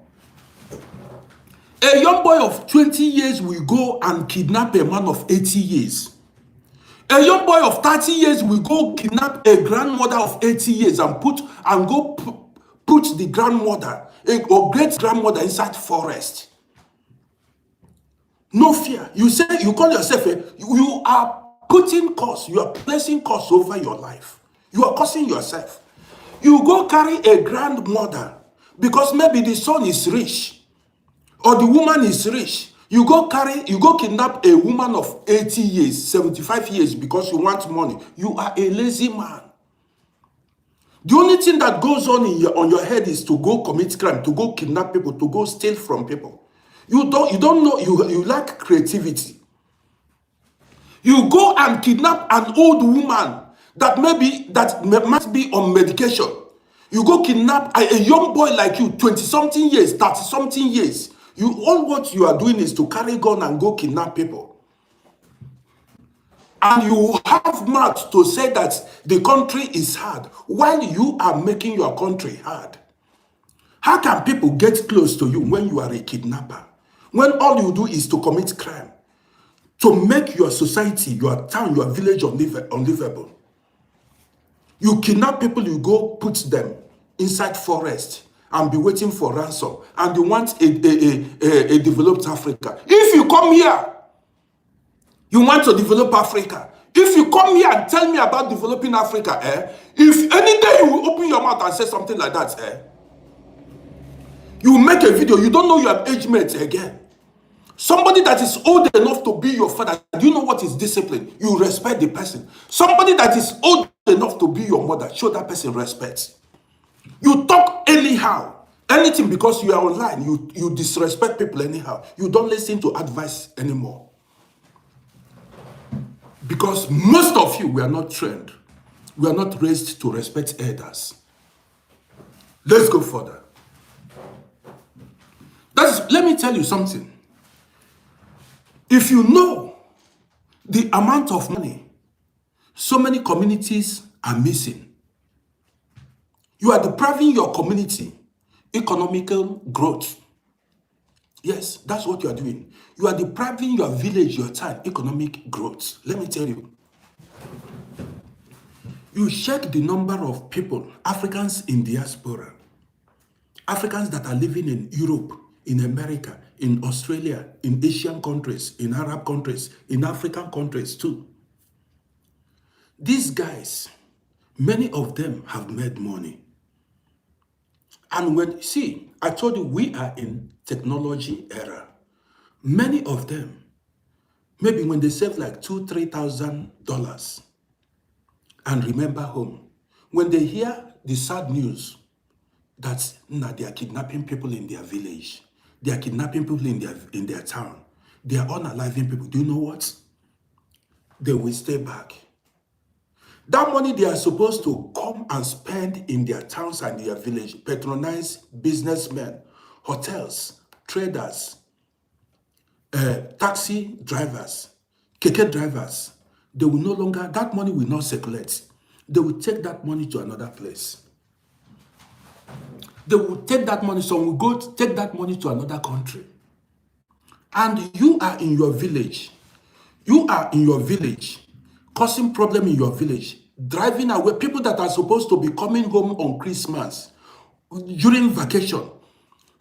A: A young boy of 20 years will go and kidnap a man of 80 years. A young boy of 30 years will go kidnap a grandmother of 80 years and put the grandmother or great grandmother inside forest. No fear. You say, you call yourself you are putting curse, you are placing curse over your life. You are cursing yourself. You go carry a grandmother because maybe the son is rich or the woman is rich. You go kidnap a woman of 80 years, 75 years because you want money. You are a lazy man. The only thing that goes on your head is to go commit crime, to go kidnap people, to go steal from people. You don't know, you lack creativity. You go and kidnap an old woman that must be on medication. You go kidnap a young boy like you, 20-something years, 30-something years. All what you are doing is to carry gun and go kidnap people. And you have mouth to say that the country is hard while you are making your country hard. How can people get close to you when you are a kidnapper? When all you do is to commit crime, to make your society, your town, your village unlivable. You kidnap people, you go put them inside forest and be waiting for ransom. And you want a developed Africa. If you come here, you want to develop Africa, If you come here and tell me about developing Africa, if any day you will open your mouth and say something like that, you make a video, you don't know your age mate again. Somebody that is old enough to be your father, do you know what is discipline? You respect the person. Somebody that is old enough to be your mother, show that person respect. You talk anyhow, anything, because you are online, you disrespect people anyhow. You don't listen to advice anymore. Because most of you, we are not trained. We are not raised to respect elders. Let's go further. Let me tell you something. If you know the amount of money so many communities are missing, you are depriving your community economical growth. Yes, that's what you are doing. You are depriving your village, your town, economic growth. Let me tell you. You check the number of people, Africans in diaspora, Africans that are living in Europe, in America, in Australia, in Asian countries, in Arab countries, in African countries too. These guys, many of them have made money. And see, I told you we are in technology era. Many of them, maybe when they save like $2,000-$3,000 and remember home, when they hear the sad news that they are kidnapping people in their village, they are kidnapping people in their town, they are unaliving people, do you know what? They will stay back. That money they are supposed to come and spend in their towns and their village, patronize businessmen, hotels, traders, taxi drivers, keke drivers. They will no longer, that money will not circulate. They will take that money to another place. They will take that money, some will go take that money to another country. And you are in your village. You are in your village, causing problem in your village, driving away people that are supposed to be coming home on Christmas, during vacation.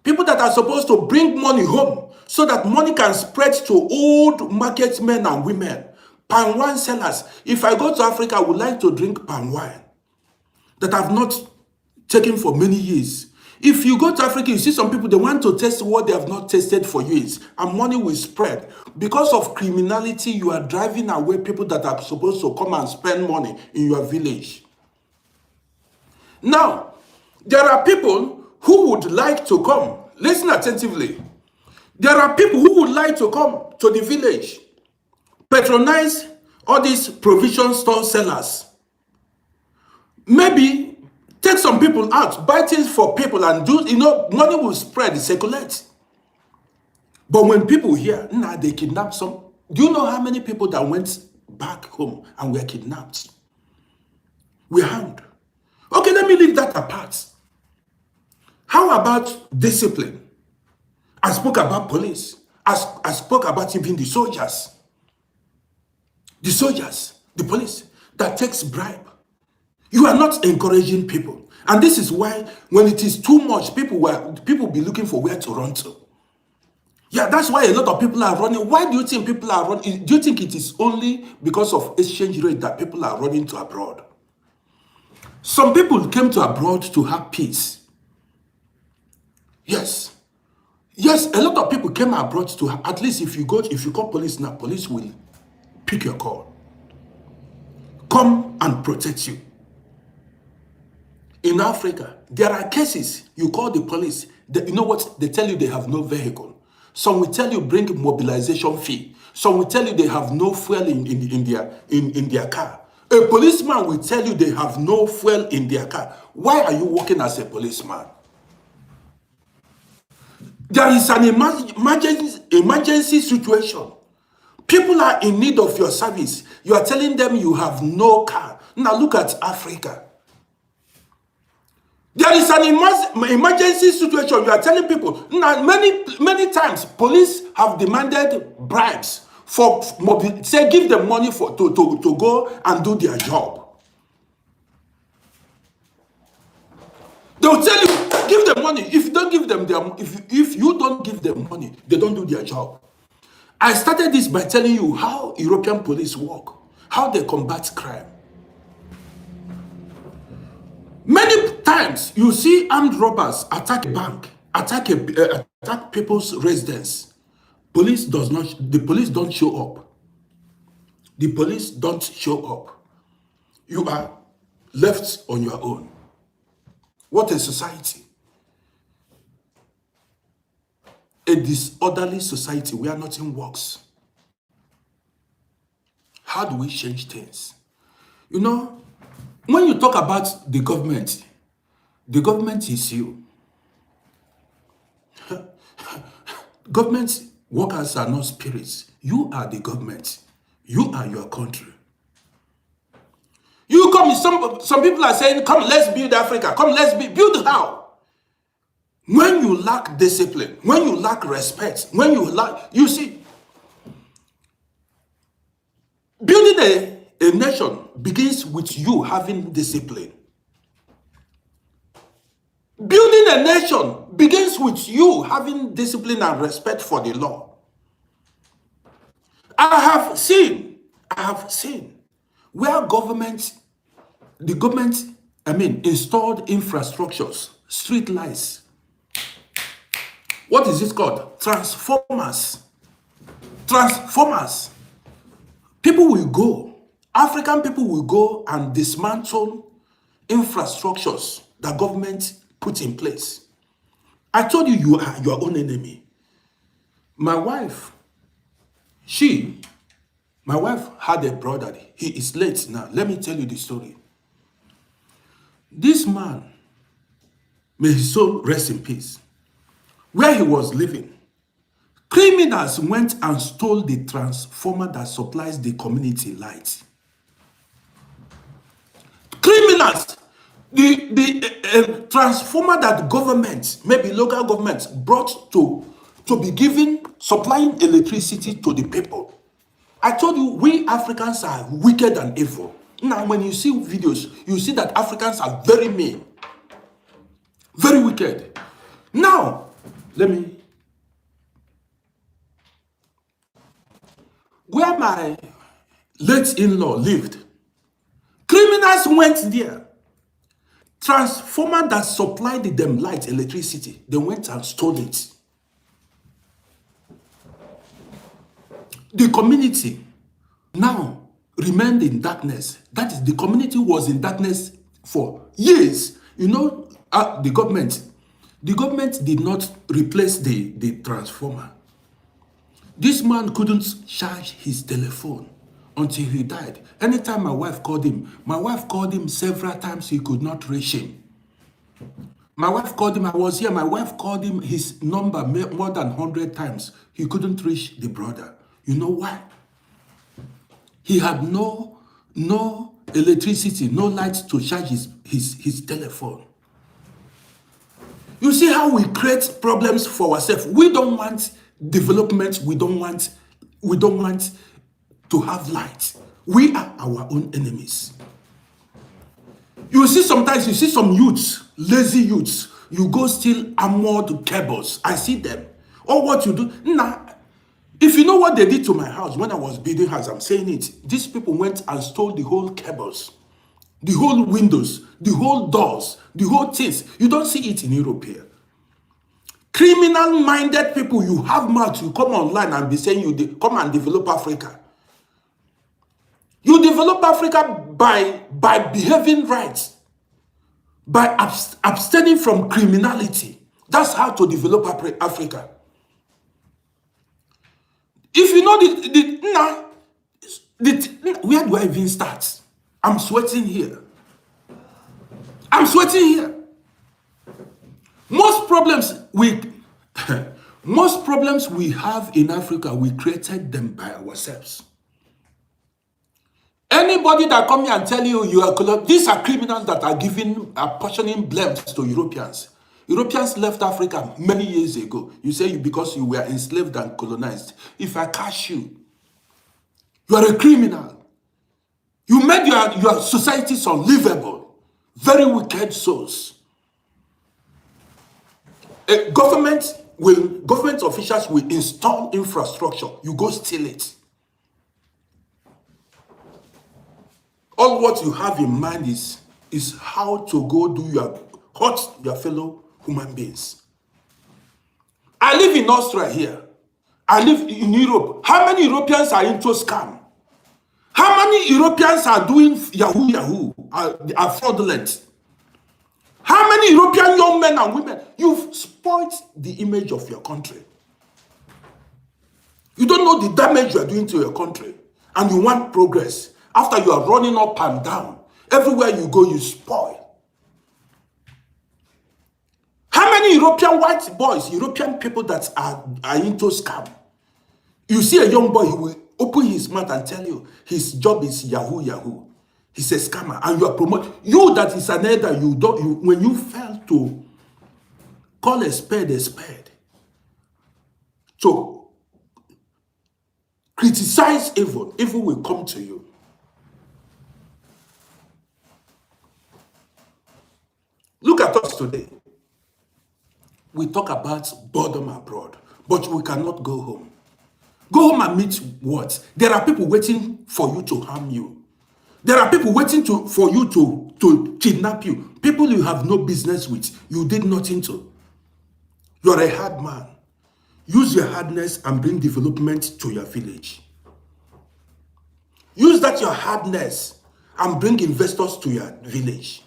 A: People that are supposed to bring money home so that money can spread to old market men and women. Palm wine sellers. If I go to Africa, I would like to drink palm wine that I've not taken for many years. If you go to Africa, you see some people, they want to test what they have not tested for years, and money will spread. Because of criminality, you are driving away people that are supposed to come and spend money in your village. Now, there are people who would like to come. Listen attentively. There are people who would like to come to the village, patronize all these provision store sellers. Maybe take some people out, buy things for people, and do, money will spread, circulate. But when people hear, they kidnapped some. Do you know how many people that went back home and were kidnapped? Were hanged. Okay, let me leave that apart. How about discipline? I spoke about police. I spoke about even the soldiers. The soldiers, the police that takes bribe. You are not encouraging people. And this is why when it is too much, people be looking for where to run to. Yeah, that's why a lot of people are running. Why do you think people are running? Do you think it is only because of exchange rate that people are running to abroad? Some people came to abroad to have peace. Yes. Yes, a lot of people came abroad to have, at least if you call police now, police will pick your call. Come and protect you. In Africa, there are cases, you call the police, you know what? They tell you they have no vehicle. Some will tell you bring mobilization fee. Some will tell you they have no fuel in their car. A policeman will tell you they have no fuel in their car. Why are you working as a policeman? There is an emergency situation. People are in need of your service. You are telling them you have no car. Now look at Africa. There is an emergency situation. You are telling people. Now, many times, police have demanded bribes for, say, give them money to go and do their job. They will tell you, give them money. If you don't give them if you don't give them money, they don't do their job. I started this by telling you how European police work. how they combat crime. Many times you see armed robbers attack a bank, attack people's residence. The police don't show up. The police don't show up. You are left on your own. What a society. A disorderly society where nothing works. How do we change things? You know, when you talk about the government is you. Government workers are not spirits. You are the government. You are your country. You come, some people are saying, come, let's build Africa. Come, let's build how? When you lack discipline, when you lack respect, you see, building a nation begins with you having discipline. Building a nation begins with you having discipline and respect for the law. I have seen where the government installed infrastructures, street lights. What is it called? Transformers. African people will go and dismantle infrastructures that government put in place. I told you, you are your own enemy. My wife had a brother. He is late now. Let me tell you the story. This man, may his soul rest in peace, where he was living, criminals went and stole the transformer that supplies the community light. Criminals, the transformer that government, maybe local governments, brought to be supplying electricity to the people. I told you, we Africans are wicked and evil. Now, when you see videos, you see that Africans are very mean, very wicked. Now, where my late in-law lived, criminals went there. Transformer that supplied them light, electricity, they went and stole it. The community now remained in darkness. That is, the community was in darkness for years. You know, the government did not replace the transformer. This man couldn't charge his telephone until he died. Anytime my wife called him several times, he could not reach him. My wife called him, I was here, my wife called him his number more than 100 times. He couldn't reach the brother. You know why? He had no electricity, no light to charge his telephone. You see how we create problems for ourselves. We don't want development. We don't want to have light. We are our own enemies. You see, sometimes you see some youths, lazy youths, you go steal armored cables. I see them. Or what you do. Nah, if you know what they did to my house when I was building house, I'm saying it. These people went and stole the whole cables, the whole windows, the whole doors, the whole things. You don't see it in Europe here. Criminal-minded people, you have mouth, you come online and be saying you come and develop Africa. You develop Africa by behaving right, by abstaining from criminality. That's how to develop Africa. If you know where do I even start? I'm sweating here. Most problems we have in Africa, we created them by ourselves. Anybody that come here and tell you are these are criminals that are apportioning blames to Europeans. Europeans left Africa many years ago. You say because you were enslaved and colonized. If I catch you, you are a criminal. You made your societies unlivable. Very wicked souls. Government officials will install infrastructure. You go steal it. All what you have in mind is how to go do hurt your fellow human beings. I live in Austria here. I live in Europe. How many Europeans are into scam? How many Europeans are doing Yahoo, are fraudulent? How many European young men and women? You've spoiled the image of your country. You don't know the damage you are doing to your country. And you want progress. After you are running up and down, everywhere you go, you spoil. How many European white boys, European people that are into scam? You see a young boy, he will open his mouth and tell you his job is Yahoo. He's a scammer, and you are promoted. You that is an elder, when you fail to call a spade, so criticize evil will come to you. Look at us today. We talk about boredom abroad, but we cannot go home. Go home and meet what? There are people waiting for you to harm you. There are people waiting for you to kidnap you. People you have no business with. You did nothing to. You're a hard man. Use your hardness and bring development to your village. Use that your hardness and bring investors to your village.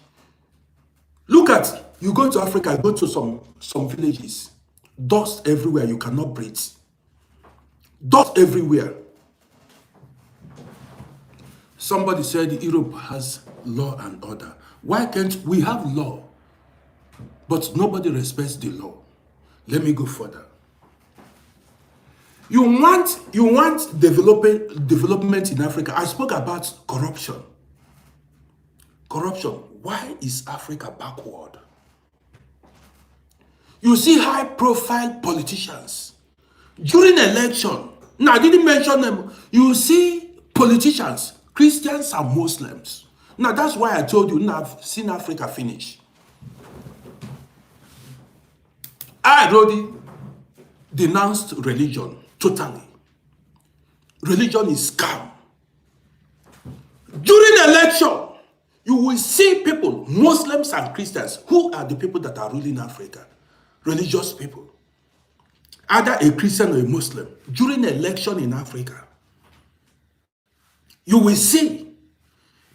A: Look at, you go to Africa, go to some villages. Dust everywhere, you cannot breathe. Dust everywhere. Somebody said Europe has law and order. Why can't we have law, but nobody respects the law? Let me go further. You want development in Africa. I spoke about corruption. Corruption. Why is Africa backward? You see high-profile politicians during election. Now, I didn't mention them. You see politicians, Christians and Muslims. Now, that's why I told you, now I've seen Africa finish. I already denounced religion totally. Religion is scam. During election, you will see people, Muslims and Christians, who are the people that are ruling Africa. Religious people. Either a Christian or a Muslim. During election in Africa, you will see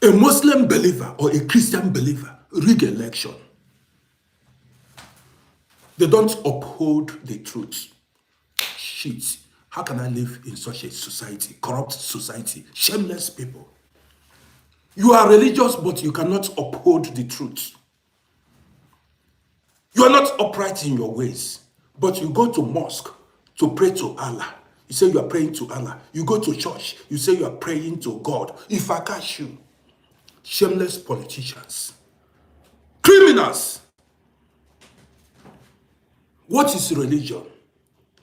A: a Muslim believer or a Christian believer rig election. They don't uphold the truth. Shit. How can I live in such a society, corrupt society, shameless people? You are religious, but you cannot uphold the truth. You are not upright in your ways, but you go to mosque to pray to Allah. You say you are praying to Allah. You go to church. You say you are praying to God. If I catch you, shameless politicians, criminals. What is religion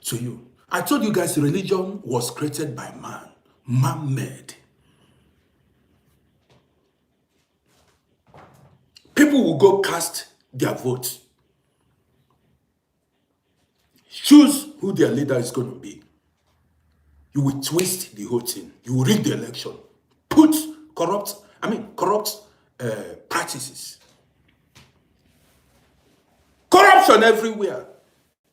A: to you? I told you guys religion was created by man, man-made. People will go cast their vote. Choose who their leader is going to be. You will twist the whole thing. You will rig the election. Put corrupt practices. Corruption everywhere.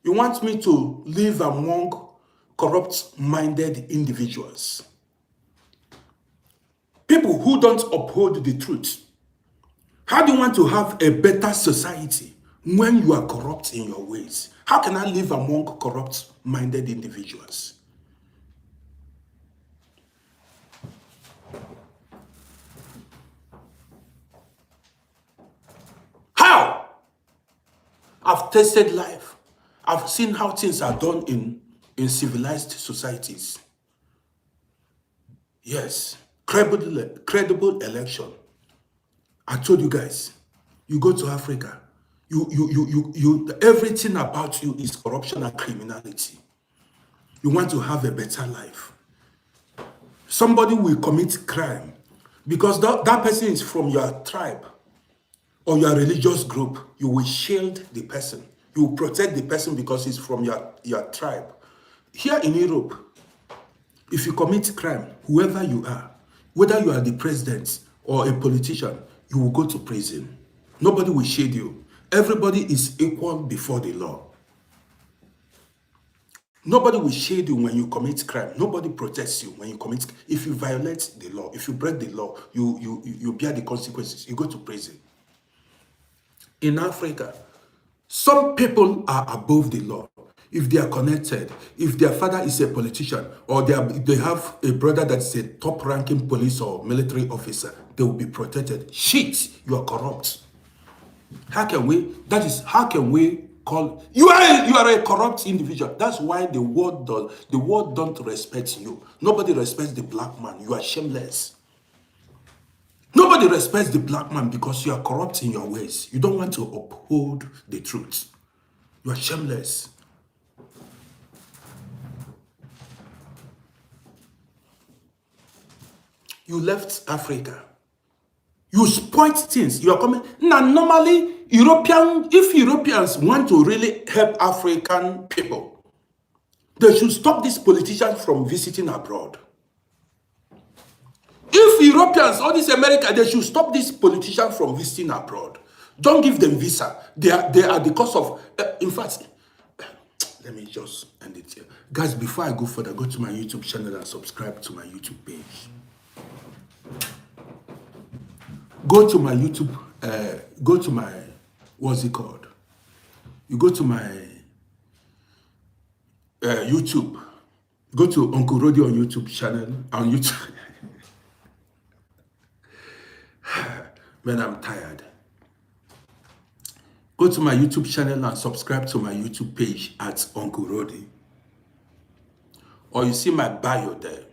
A: You want me to live among corrupt-minded individuals. People who don't uphold the truth. How do you want to have a better society when you are corrupt in your ways? How can I live among corrupt-minded individuals? How? I've tasted life. I've seen how things are done in civilized societies. Yes, credible election. I told you guys, you go to Africa, everything about you is corruption and criminality. You want to have a better life. Somebody will commit crime because that person is from your tribe or your religious group. You will shield the person. You will protect the person because he's from your tribe. Here in Europe, if you commit crime, whoever you are, whether you are the president or a politician, you will go to prison. Nobody will shade you. Everybody is equal before the law. Nobody will shade you when you commit crime. Nobody protects you when you commit. If you violate the law, if you break the law, you bear the consequences. You go to prison. In Africa, some people are above the law. If they are connected, if their father is a politician, or they have a brother that's a top-ranking police or military officer, they will be protected. Shit, you are corrupt. How can we? That is, how can we call you are a corrupt individual? That's why the world don't respect you. Nobody respects the black man. You are shameless. Nobody respects the black man because you are corrupt in your ways. You don't want to uphold the truth. You are shameless. You left Africa. You spoiled things. You are coming. Now, normally, if Europeans want to really help African people, they should stop these politicians from visiting abroad. If Europeans, all these Americans, they should stop these politicians from visiting abroad. Don't give them visa. They are the cause of, in fact, let me just end it here. Guys, before I go further, go to my YouTube channel and subscribe to my YouTube page. Go to my YouTube, go to my, what's it called? You go to my YouTube. Go to Uncle Rodi on YouTube channel, on YouTube. Man, I'm tired. Go to my YouTube channel and subscribe to my YouTube page at Uncle Rodi. Or you see my bio there.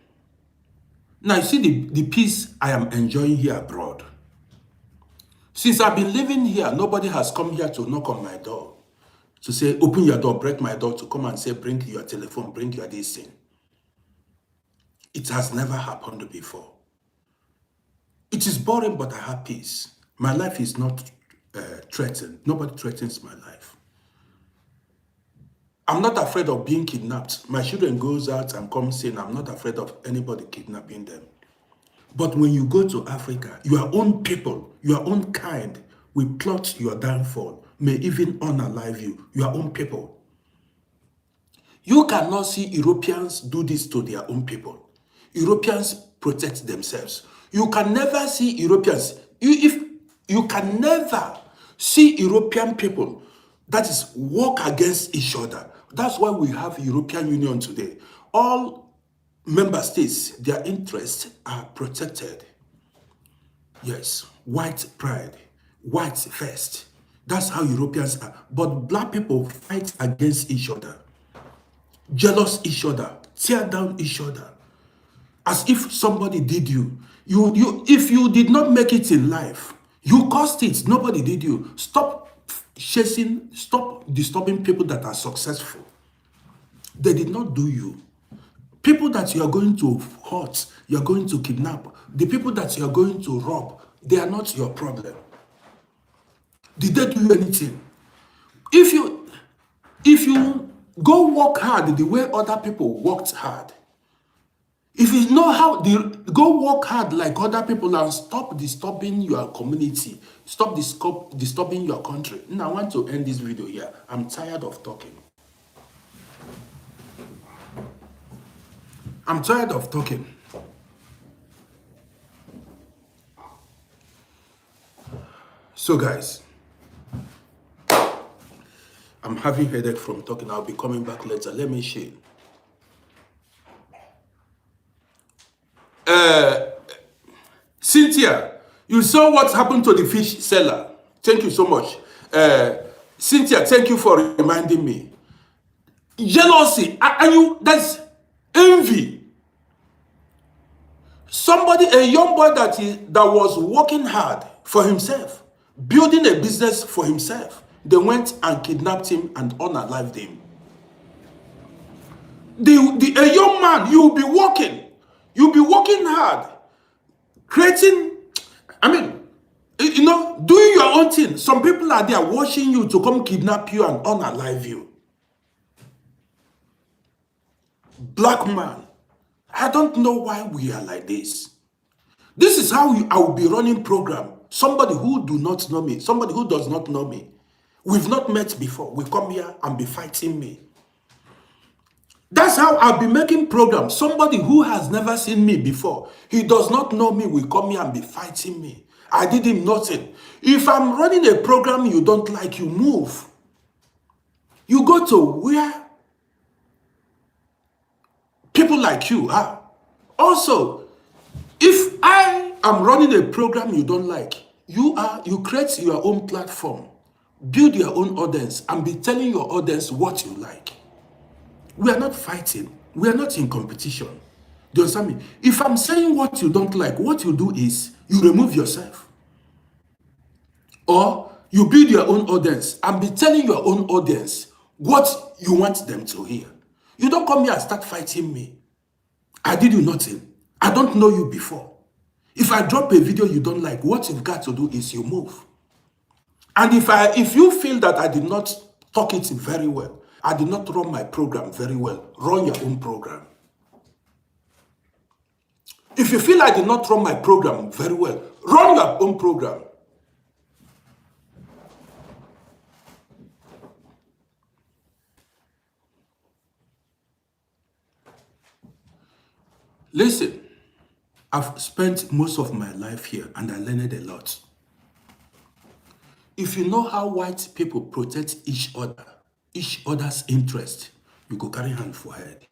A: Now you see the peace I am enjoying here abroad. Since I've been living here, nobody has come here to knock on my door. To say, open your door, break my door, to come and say, bring your telephone, bring your this thing. It has never happened before. It is boring, but I have peace. My life is not threatened. Nobody threatens my life. I'm not afraid of being kidnapped. My children goes out and comes in. I'm not afraid of anybody kidnapping them. But when you go to Africa, your own people, your own kind will plot your downfall, may even unalive you, your own people. You cannot see Europeans do this to their own people. Europeans protect themselves. You can never see Europeans, you can never see European people, that is, work against each other. That's why we have European Union today. All member states, their interests are protected. Yes, white pride, white first. That's how Europeans are. But black people fight against each other, jealous each other, tear down each other. As if somebody did you. If you did not make it in life, you caused it. Nobody did you. Stop disturbing people that are successful. They did not do you. People that you are going to hurt, you are going to kidnap, the people that you are going to rob, they are not your problem. Did they do you anything? If you go work hard the way other people worked hard, if you know how, go work hard like other people and stop disturbing your community, stop disturbing your country. Now I want to end this video here. I'm tired of talking. I'm tired of talking. So guys, I'm having headache from talking. I'll be coming back later. Let me share. Cynthia, you saw what happened to the fish seller. Thank you so much. Cynthia, thank you for reminding me. Jealousy, that's envy. Somebody, a young boy that was working hard for himself, building a business for himself, they went and kidnapped him and unalived him. A young man, you'll be working hard, creating, doing your own thing. Some people are there watching you to come kidnap you and unalive you. Black man, I don't know why we are like this. This is how I will be running program. Somebody who do not know me, somebody who does not know me, we've not met before, will come here and be fighting me. That's how I'll be making programs. Somebody who has never seen me before, he does not know me, will come here and be fighting me. I did him nothing. If I'm running a program you don't like, you move. You go to where people like you are. Also, if I am running a program you don't like, you create your own platform, build your own audience, and be telling your audience what you like. We are not fighting. We are not in competition. Do you understand me? If I'm saying what you don't like, what you do is you remove yourself. Or you build your own audience and be telling your own audience what you want them to hear. You don't come here and start fighting me. I did you nothing. I don't know you before. If I drop a video you don't like, what you've got to do is you move. And if you feel that I did not talk it very well, I did not run my program very well, run your own program. If you feel I did not run my program very well, run your own program. Listen, I've spent most of my life here and I learned a lot. If you know how white people protect each other's interest, you go carry hand for head.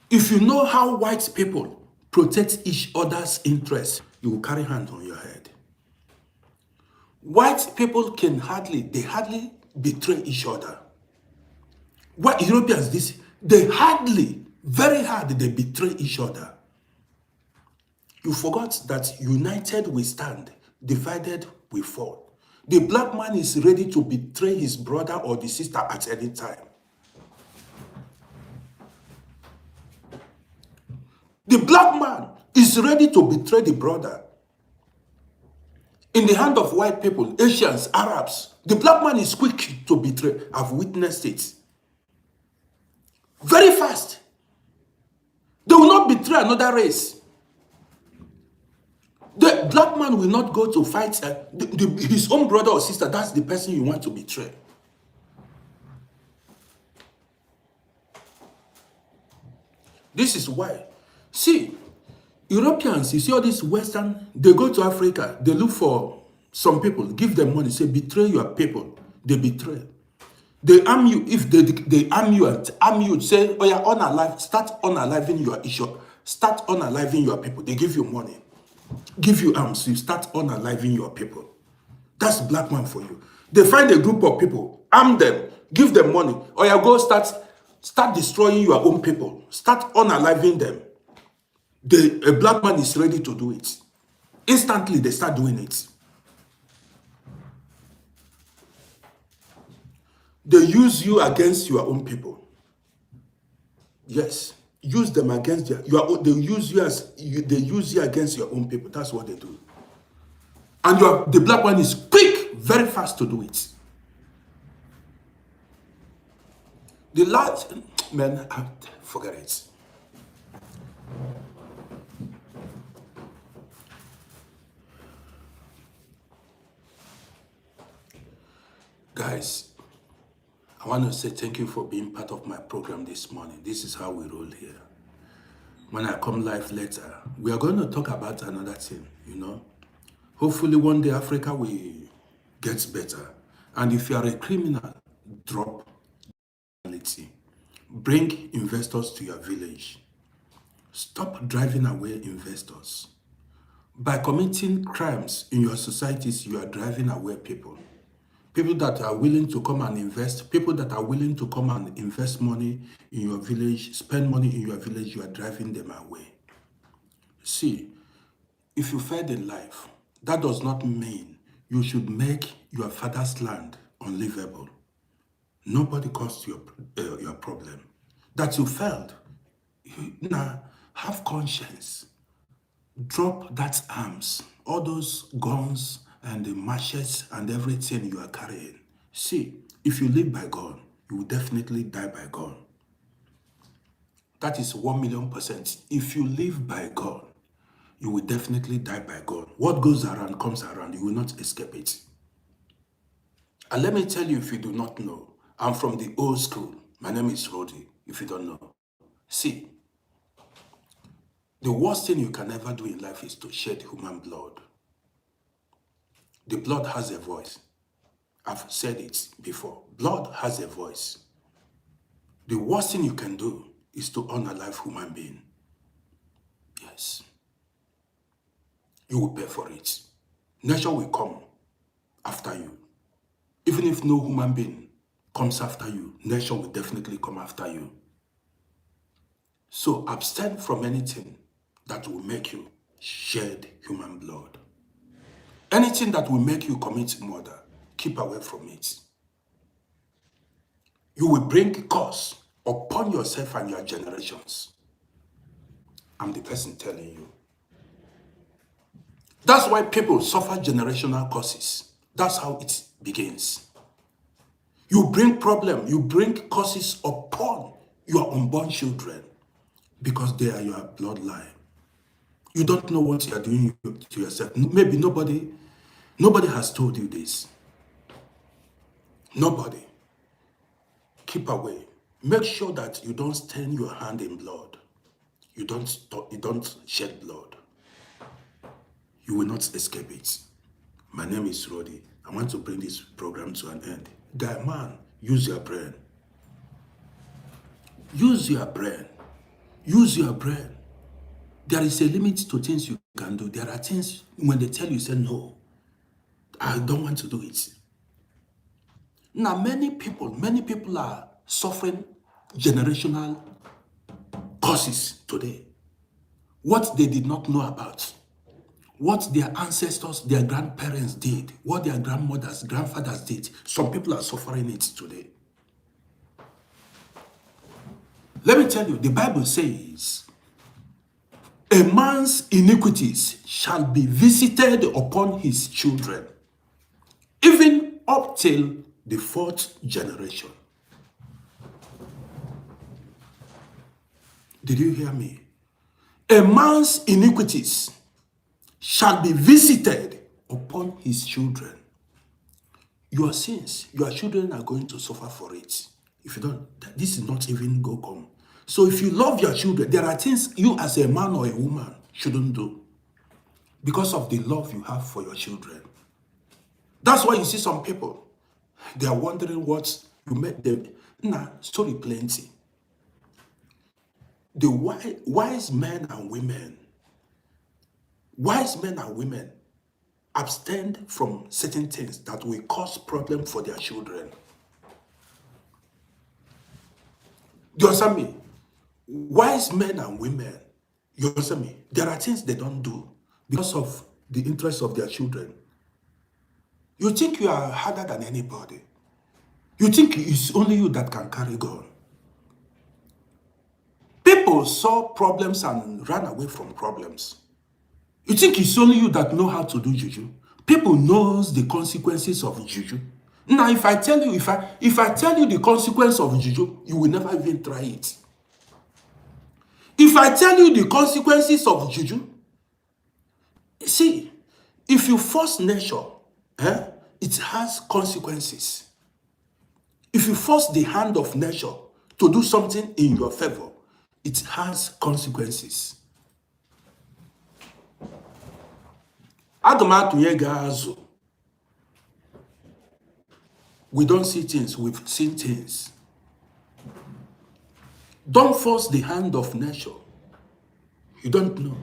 A: If you know how white people protect each other's interest, you will carry hand on your head. White people hardly betray each other. What Europeans, very hard, they betray each other. You forgot that united we stand, divided we fall. The black man is ready to betray his brother or the sister at any time. The black man is ready to betray the brother. In the hand of white people, Asians, Arabs, the black man is quick to betray. I've witnessed it. Very fast. They will not betray another race. The black man will not go to fight his own brother or sister. That's the person you want to betray. This is why. See, Europeans, you see all these Western, they go to Africa, they look for some people, give them money, say, betray your people. They betray. They arm you. If they arm you, say, oh yeah, unalive, start unaliving your issue. Start unaliving your people. They give you money. Give you arms, you start unaliving your people. That's black man for you. They find a group of people, arm them, give them money, or you go start destroying your own people. Start unaliving them. A black man is ready to do it. Instantly, they start doing it. They use you against your own people. Yes, use them against they use you against your own people. That's what they do. And the black one is quick, very fast to do it. The last man, forget it. Guys, I want to say thank you for being part of my program this morning. This is how we roll here. When I come live later, we are going to talk about another thing, Hopefully one day Africa will get better. And if you are a criminal, drop criminality. Bring investors to your village. Stop driving away investors. By committing crimes in your societies, you are driving away people. People that are willing to come and invest, people that are willing to come and invest money in your village, spend money in your village, you are driving them away. See, if you failed in life, that does not mean you should make your father's land unlivable. Nobody caused your problem. That you failed, now have conscience. Drop that arms, all those guns and the machetes and everything you are carrying. See, if you live by God, you will definitely die by God. That is 1,000,000%. If you live by God, you will definitely die by God. What goes around comes around. You will not escape it. And let me tell you, if you do not know, I'm from the old school. My name is Rodi, if you don't know. See, the worst thing you can ever do in life is to shed human blood. The blood has a voice. I've said it before. Blood has a voice. The worst thing you can do is to unalive human being. Yes. You will pay for it. Nature will come after you. Even if no human being comes after you, nature will definitely come after you. So abstain from anything that will make you shed human blood. Anything that will make you commit murder, keep away from it. You will bring curse upon yourself and your generations. I'm the person telling you. That's why people suffer generational curses. That's how it begins. You bring problem, you bring curses upon your unborn children because they are your bloodline. You don't know what you are doing to yourself. Maybe nobody has told you this. Nobody. Keep away. Make sure that you don't stain your hand in blood. You don't shed blood. You will not escape it. My name is Rodi. I want to bring this program to an end. Guy, man, use your brain. Use your brain. Use your brain. There is a limit to things you can do. There are things when they tell you, say, no, I don't want to do it. Now, many people are suffering generational curses today. What they did not know about, what their ancestors, their grandparents did, what their grandmothers, grandfathers did. Some people are suffering it today. Let me tell you, the Bible says, a man's iniquities shall be visited upon his children, even up till the 4th generation. Did you hear me? A man's iniquities shall be visited upon his children. Your sins, your children are going to suffer for it. If you don't, this is not even go come. So if you love your children, there are things you as a man or a woman shouldn't do because of the love you have for your children. That's why you see some people, they are wondering what you made them. Nah, story plenty. The wise men and women abstain from certain things that will cause problem for their children. Do you understand me? Wise men and women, you understand me? There are things they don't do because of the interests of their children. You think you are harder than anybody. You think it's only you that can carry God. People saw problems and ran away from problems. You think it's only you that know how to do juju? People knows the consequences of juju. Now, if I tell you, if I tell you the consequence of juju, you will never even try it. If I tell you the consequences of juju, see, if you force nature, it has consequences. If you force the hand of nature to do something in your favor, it has consequences. We don't see things, we've seen things. Don't force the hand of nature. You don't know.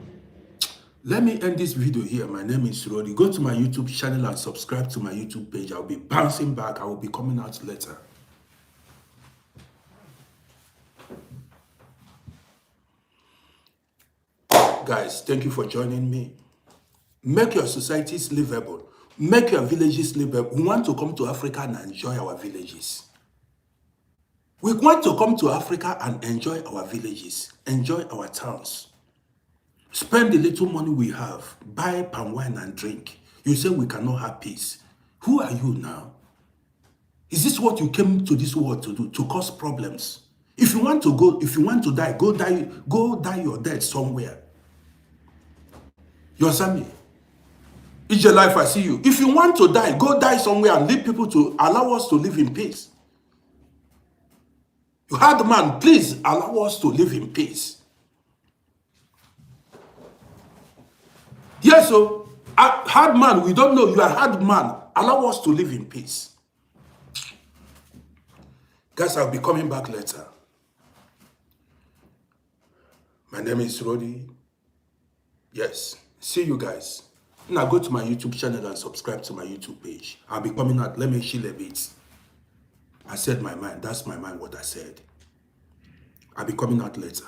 A: Let me end this video here. My name is Rodi. Go to my YouTube channel and subscribe to my YouTube page. I'll be bouncing back. I will be coming out later. Guys, thank you for joining me. Make your societies livable. Make your villages livable. We want to come to Africa and enjoy our villages. We want to come to Africa and enjoy our villages, enjoy our towns. Spend the little money we have, buy palm wine and drink. You say we cannot have peace. Who are you now? Is this what you came to this world to do, to cause problems? If you want to die, go die your death somewhere. You understand me? It's your life, I see you. If you want to die, go die somewhere and leave people to allow us to live in peace. You hard man, please allow us to live in peace. Yes, so hard man, we don't know. You are hard man. Allow us to live in peace. Guys, I'll be coming back later. My name is Rodi. Yes. See you guys. Now go to my YouTube channel and subscribe to my YouTube page. I'll be coming out. Let me chill a bit. I said my mind. That's my mind, what I said. I'll be coming out later.